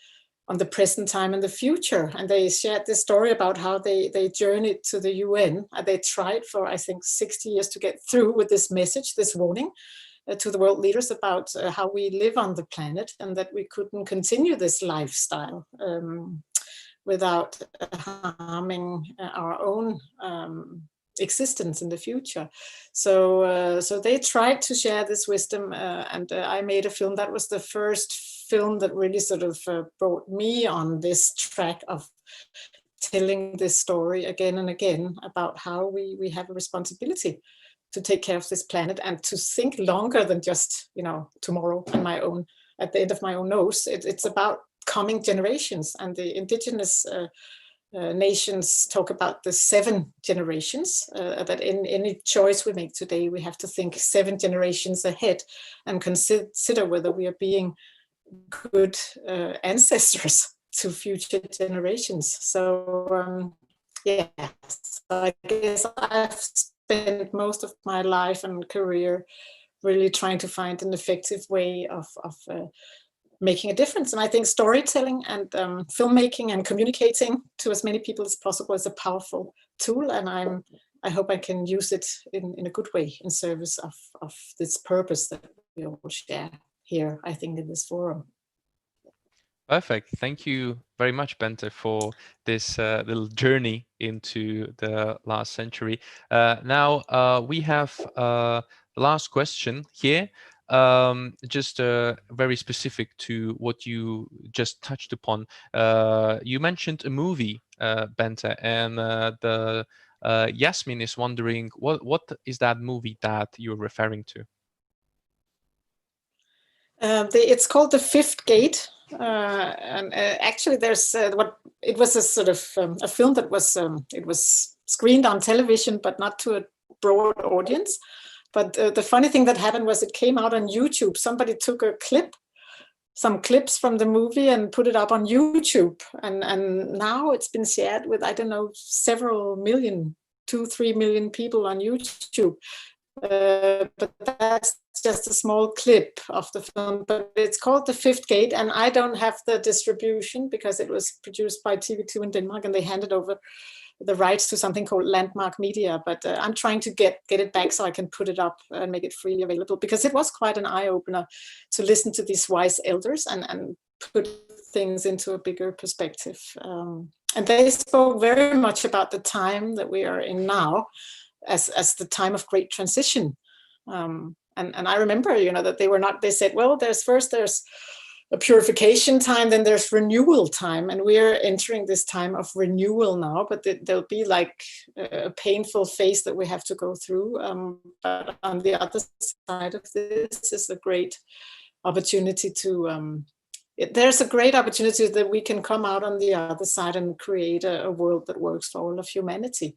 the present time and the future. And they shared this story about how they journeyed to the UN. They tried for, I think, 60 years to get through with this message, this warning to the world leaders about how we live on the planet, and that we couldn't continue this lifestyle without harming our own existence in the future. So they tried to share this wisdom, and I made a film that was the first film that really sort of brought me on this track of telling this story again and again about how we have a responsibility to take care of this planet and to think longer than just, you know, tomorrow and my own, at the end of my own nose. It's about coming generations, and the indigenous nations talk about the 7 generations, that in any choice we make today, we have to think 7 generations ahead and consider whether we are being good ancestors to future generations. So yeah, so I guess I've spent most of my life and career really trying to find an effective way of making a difference. And I think storytelling and filmmaking and communicating to as many people as possible is a powerful tool. And I hope I can use it in a good way in service of this purpose that we all share here, I think, in this forum. Perfect. Thank you very much, Bente, for this little journey into the last century. Now we have the last question here, just very specific to what you just touched upon. You mentioned a movie, Bente, and the Yasmin is wondering what is that movie that you're referring to? It's called The Fifth Gate. And actually, there's it was a sort of a film that was it was screened on television, but not to a broad audience. But the funny thing that happened was it came out on YouTube. Somebody took some clips from the movie and put it up on YouTube, and now it's been shared with, I don't know, several million, 2-3 million people on YouTube. But that's just a small clip of the film, but it's called The Fifth Gate, and I don't have the distribution because it was produced by TV2 in Denmark, and they handed over the rights to something called Landmark Media. But I'm trying to get it back so I can put it up and make it freely available, because it was quite an eye-opener to listen to these wise elders and put things into a bigger perspective. And they spoke very much about the time that we are in now as the time of great transition. And I remember, you know, that they said, well, there's a purification time, then there's renewal time. And we're entering this time of renewal now, but there'll be like a painful phase that we have to go through. But on the other side of this is a great opportunity to, there's a great opportunity that we can come out on the other side and create a world that works for all of humanity.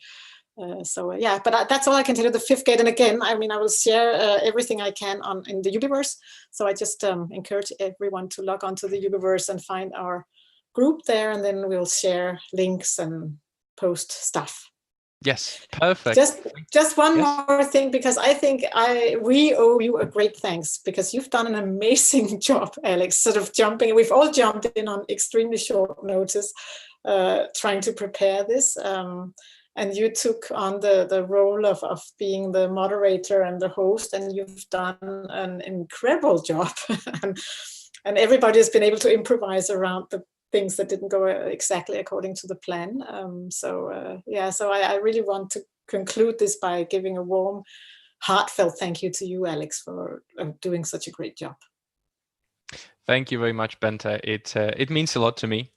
Yeah, but that's all I can tell you. The Fifth Gate, and again, I mean, I will share everything I can in the Ubiverse. So I just encourage everyone to log on to the Ubiverse and find our group there, and then we'll share links and post stuff. Yes, perfect. Just one more thing, because I think we owe you a great thanks, because you've done an amazing job, Alex, sort of jumping. We've all jumped in on extremely short notice, trying to prepare this. And you took on the role of being the moderator and the host, and you've done an incredible job. and everybody has been able to improvise around the things that didn't go exactly according to the plan. Yeah, so I really want to conclude this by giving a warm, heartfelt thank you to you, Alex, for doing such a great job. Thank you very much, Bente. It means a lot to me.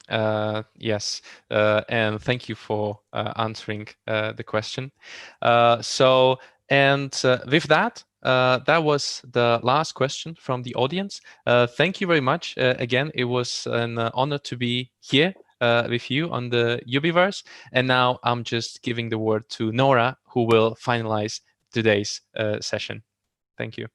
Yes, and thank you for answering the question. With that, that was the last question from the audience. Thank you very much. Again, it was an honor to be here with you on the Ubiverse. And now I'm just giving the word to Nora, who will finalize today's session. Thank you.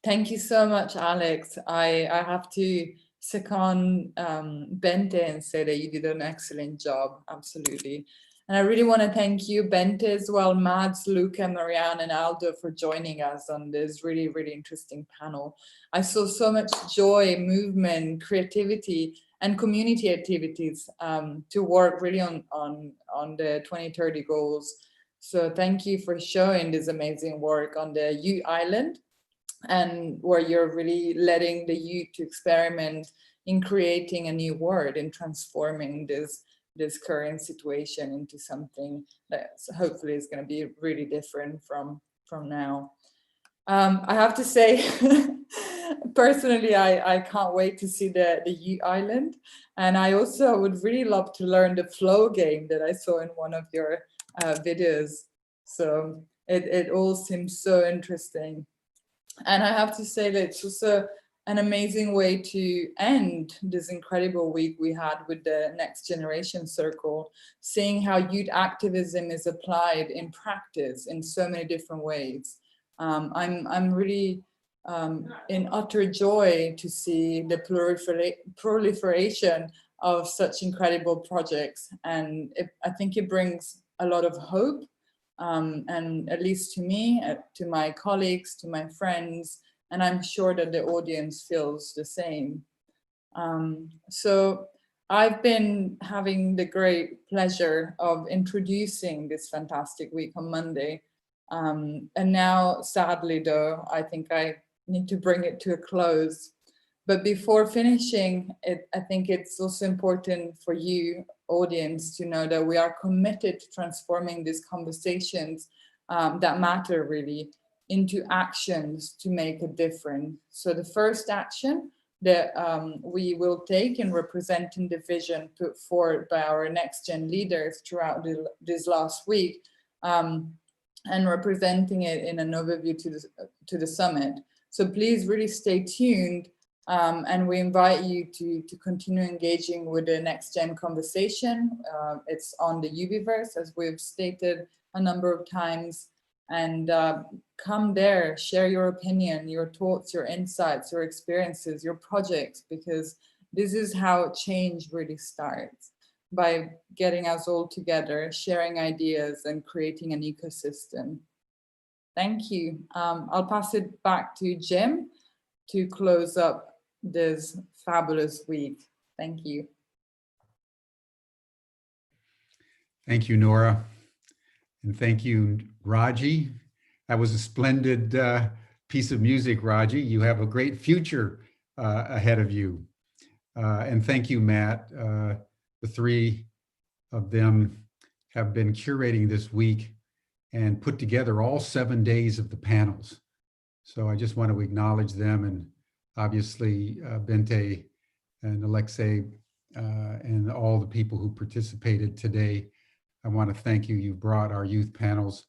Thank you so much, Alex. I have to second Bente and say that you did an excellent job, absolutely. And I really want to thank you, Bente, as well, Mads, Luka, Mariann, and Aldo for joining us on this really, really interesting panel. I saw so much joy, movement, creativity, and community activities to work really on the 2030 goals. So thank you for showing this amazing work on the youth island, and where you're really letting the youth to experiment in creating a new world and transforming this current situation into something that hopefully is going to be really different from now. I have to say, personally, I can't wait to see the U Island, and I also would really love to learn the flow game that I saw in one of your videos. So it all seems so interesting, and I have to say that it's also an amazing way to end this incredible week we had with the Next Generation Circle, seeing how youth activism is applied in practice in so many different ways. I'm really in utter joy to see the proliferation of such incredible projects, and I think it brings a lot of hope, and at least to me, to my colleagues, to my friends, and I'm sure that the audience feels the same. So I've been having the great pleasure of introducing this fantastic week on Monday. And now, sadly though, I think I need to bring it to a close. But before finishing it, I think it's also important for you, audience, to know that we are committed to transforming these conversations that matter really into actions to make a difference. So the first action that we will take in representing the vision put forward by our NextGen leaders throughout this last week, and representing it in an overview to the summit. So please really stay tuned, and we invite you to continue engaging with the NextGen conversation. It's on the Ubiverse, as we've stated a number of times, and come there, share your opinion, your thoughts, your insights, your experiences, your projects, because this is how change really starts, by getting us all together, sharing ideas and creating an ecosystem. Thank you. I'll pass it back to Jim to close up this fabulous week. Thank you. Thank you, Nora. And thank you, Raji. That was a splendid piece of music, Raji. You have a great future ahead of you. And thank you, Matt. The three of them have been curating this week and put together all 7 days of the panels. So I just want to acknowledge them, and obviously Bente and Alexej and all the people who participated today. I want to thank you. You brought our youth panels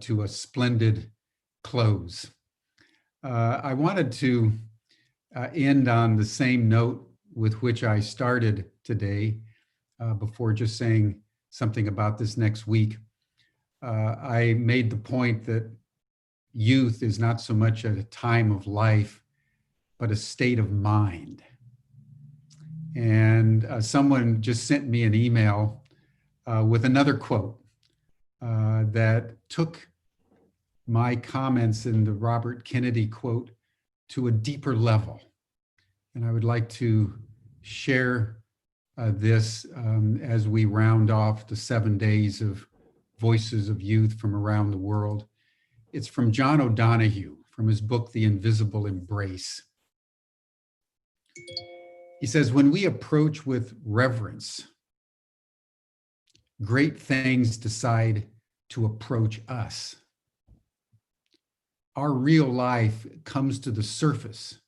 to a splendid close. I wanted to end on the same note with which I started today, before just saying something about this next week. I made the point that youth is not so much a time of life, but a state of mind. And someone just sent me an email with another quote that took my comments in the Robert Kennedy quote to a deeper level. And I would like to share this as we round off the 7 days of Voices of Youth from around the world. It's from John O'Donohue, from his book, The Invisible Embrace. He says, when we approach with reverence, great things decide to approach us. Our real life comes to the surface,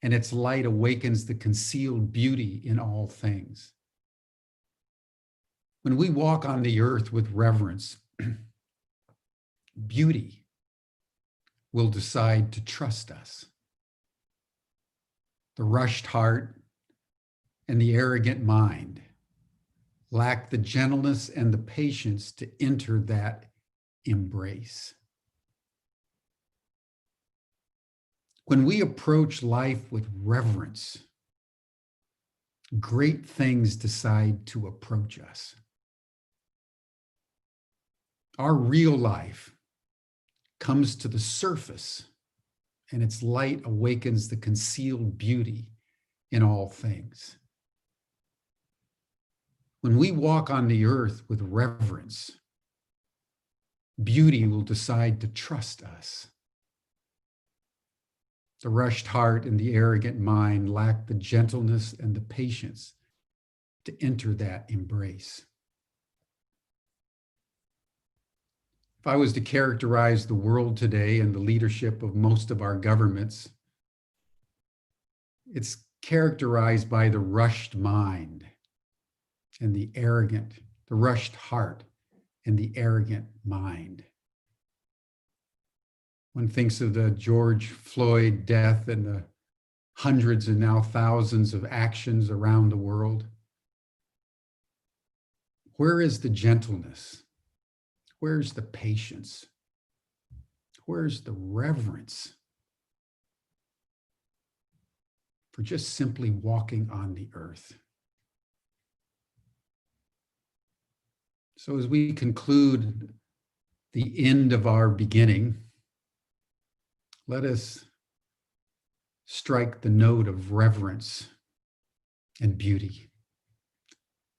and its light awakens the concealed beauty in all things. When we walk on the earth with reverence, beauty will decide to trust us. The rushed heart and the arrogant mind lack the gentleness and the patience to enter that embrace. When we approach life with reverence, great things decide to approach us. Our real life comes to the surface, and its light awakens the concealed beauty in all things. When we walk on the earth with reverence, beauty will decide to trust us. The rushed heart and the arrogant mind lack the gentleness and the patience to enter that embrace. If I was to characterize the world today and the leadership of most of our governments, it's characterized by the rushed mind and the rushed heart and the arrogant mind. One thinks of the George Floyd death and the hundreds and now thousands of actions around the world. Where is the gentleness? Where's the patience? Where's the reverence for just simply walking on the earth? So as we conclude the end of our beginning, let us strike the note of reverence and beauty.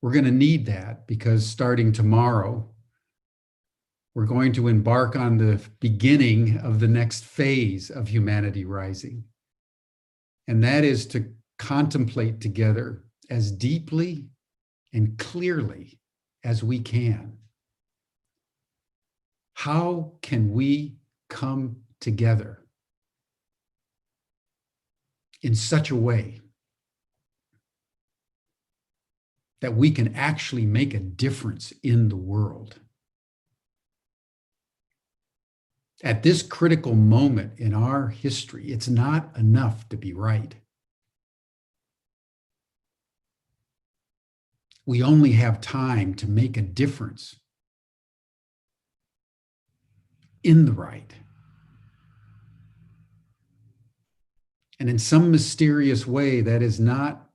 We're going to need that because starting tomorrow, we're going to embark on the beginning of the next phase of Humanity Rising. And that is to contemplate together as deeply and clearly as we can. How can we come together in such a way that we can actually make a difference in the world? At this critical moment in our history, it's not enough to be right. We only have time to make a difference in the right. And in some mysterious way, that is not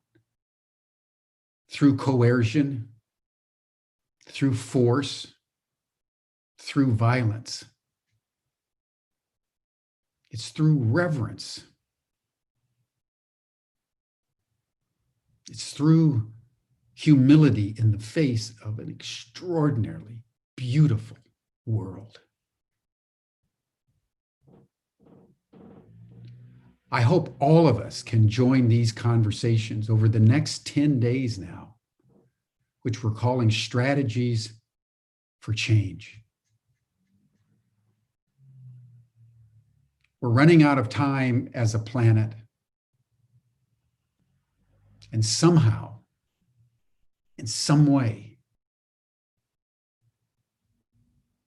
through coercion, through force, through violence. It's through reverence. It's through humility in the face of an extraordinarily beautiful world. I hope all of us can join these conversations over the next 10 days now, which we're calling Strategies for Change. We're running out of time as a planet. And somehow, in some way,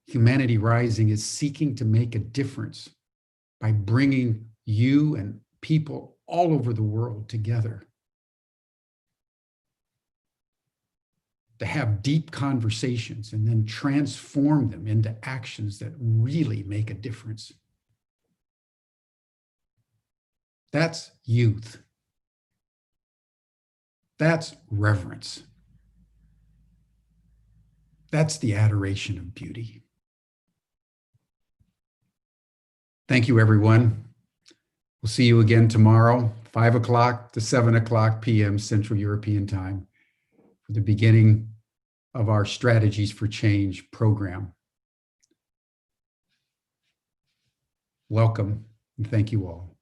Humanity Rising is seeking to make a difference by bringing you and people all over the world together to have deep conversations and then transform them into actions that really make a difference. That's youth. That's reverence. That's the adoration of beauty. Thank you, everyone. We'll see you again tomorrow, 5 o'clock to 7 o'clock p.m. Central European Time for the beginning of our Strategies for Change program. Welcome, and thank you all.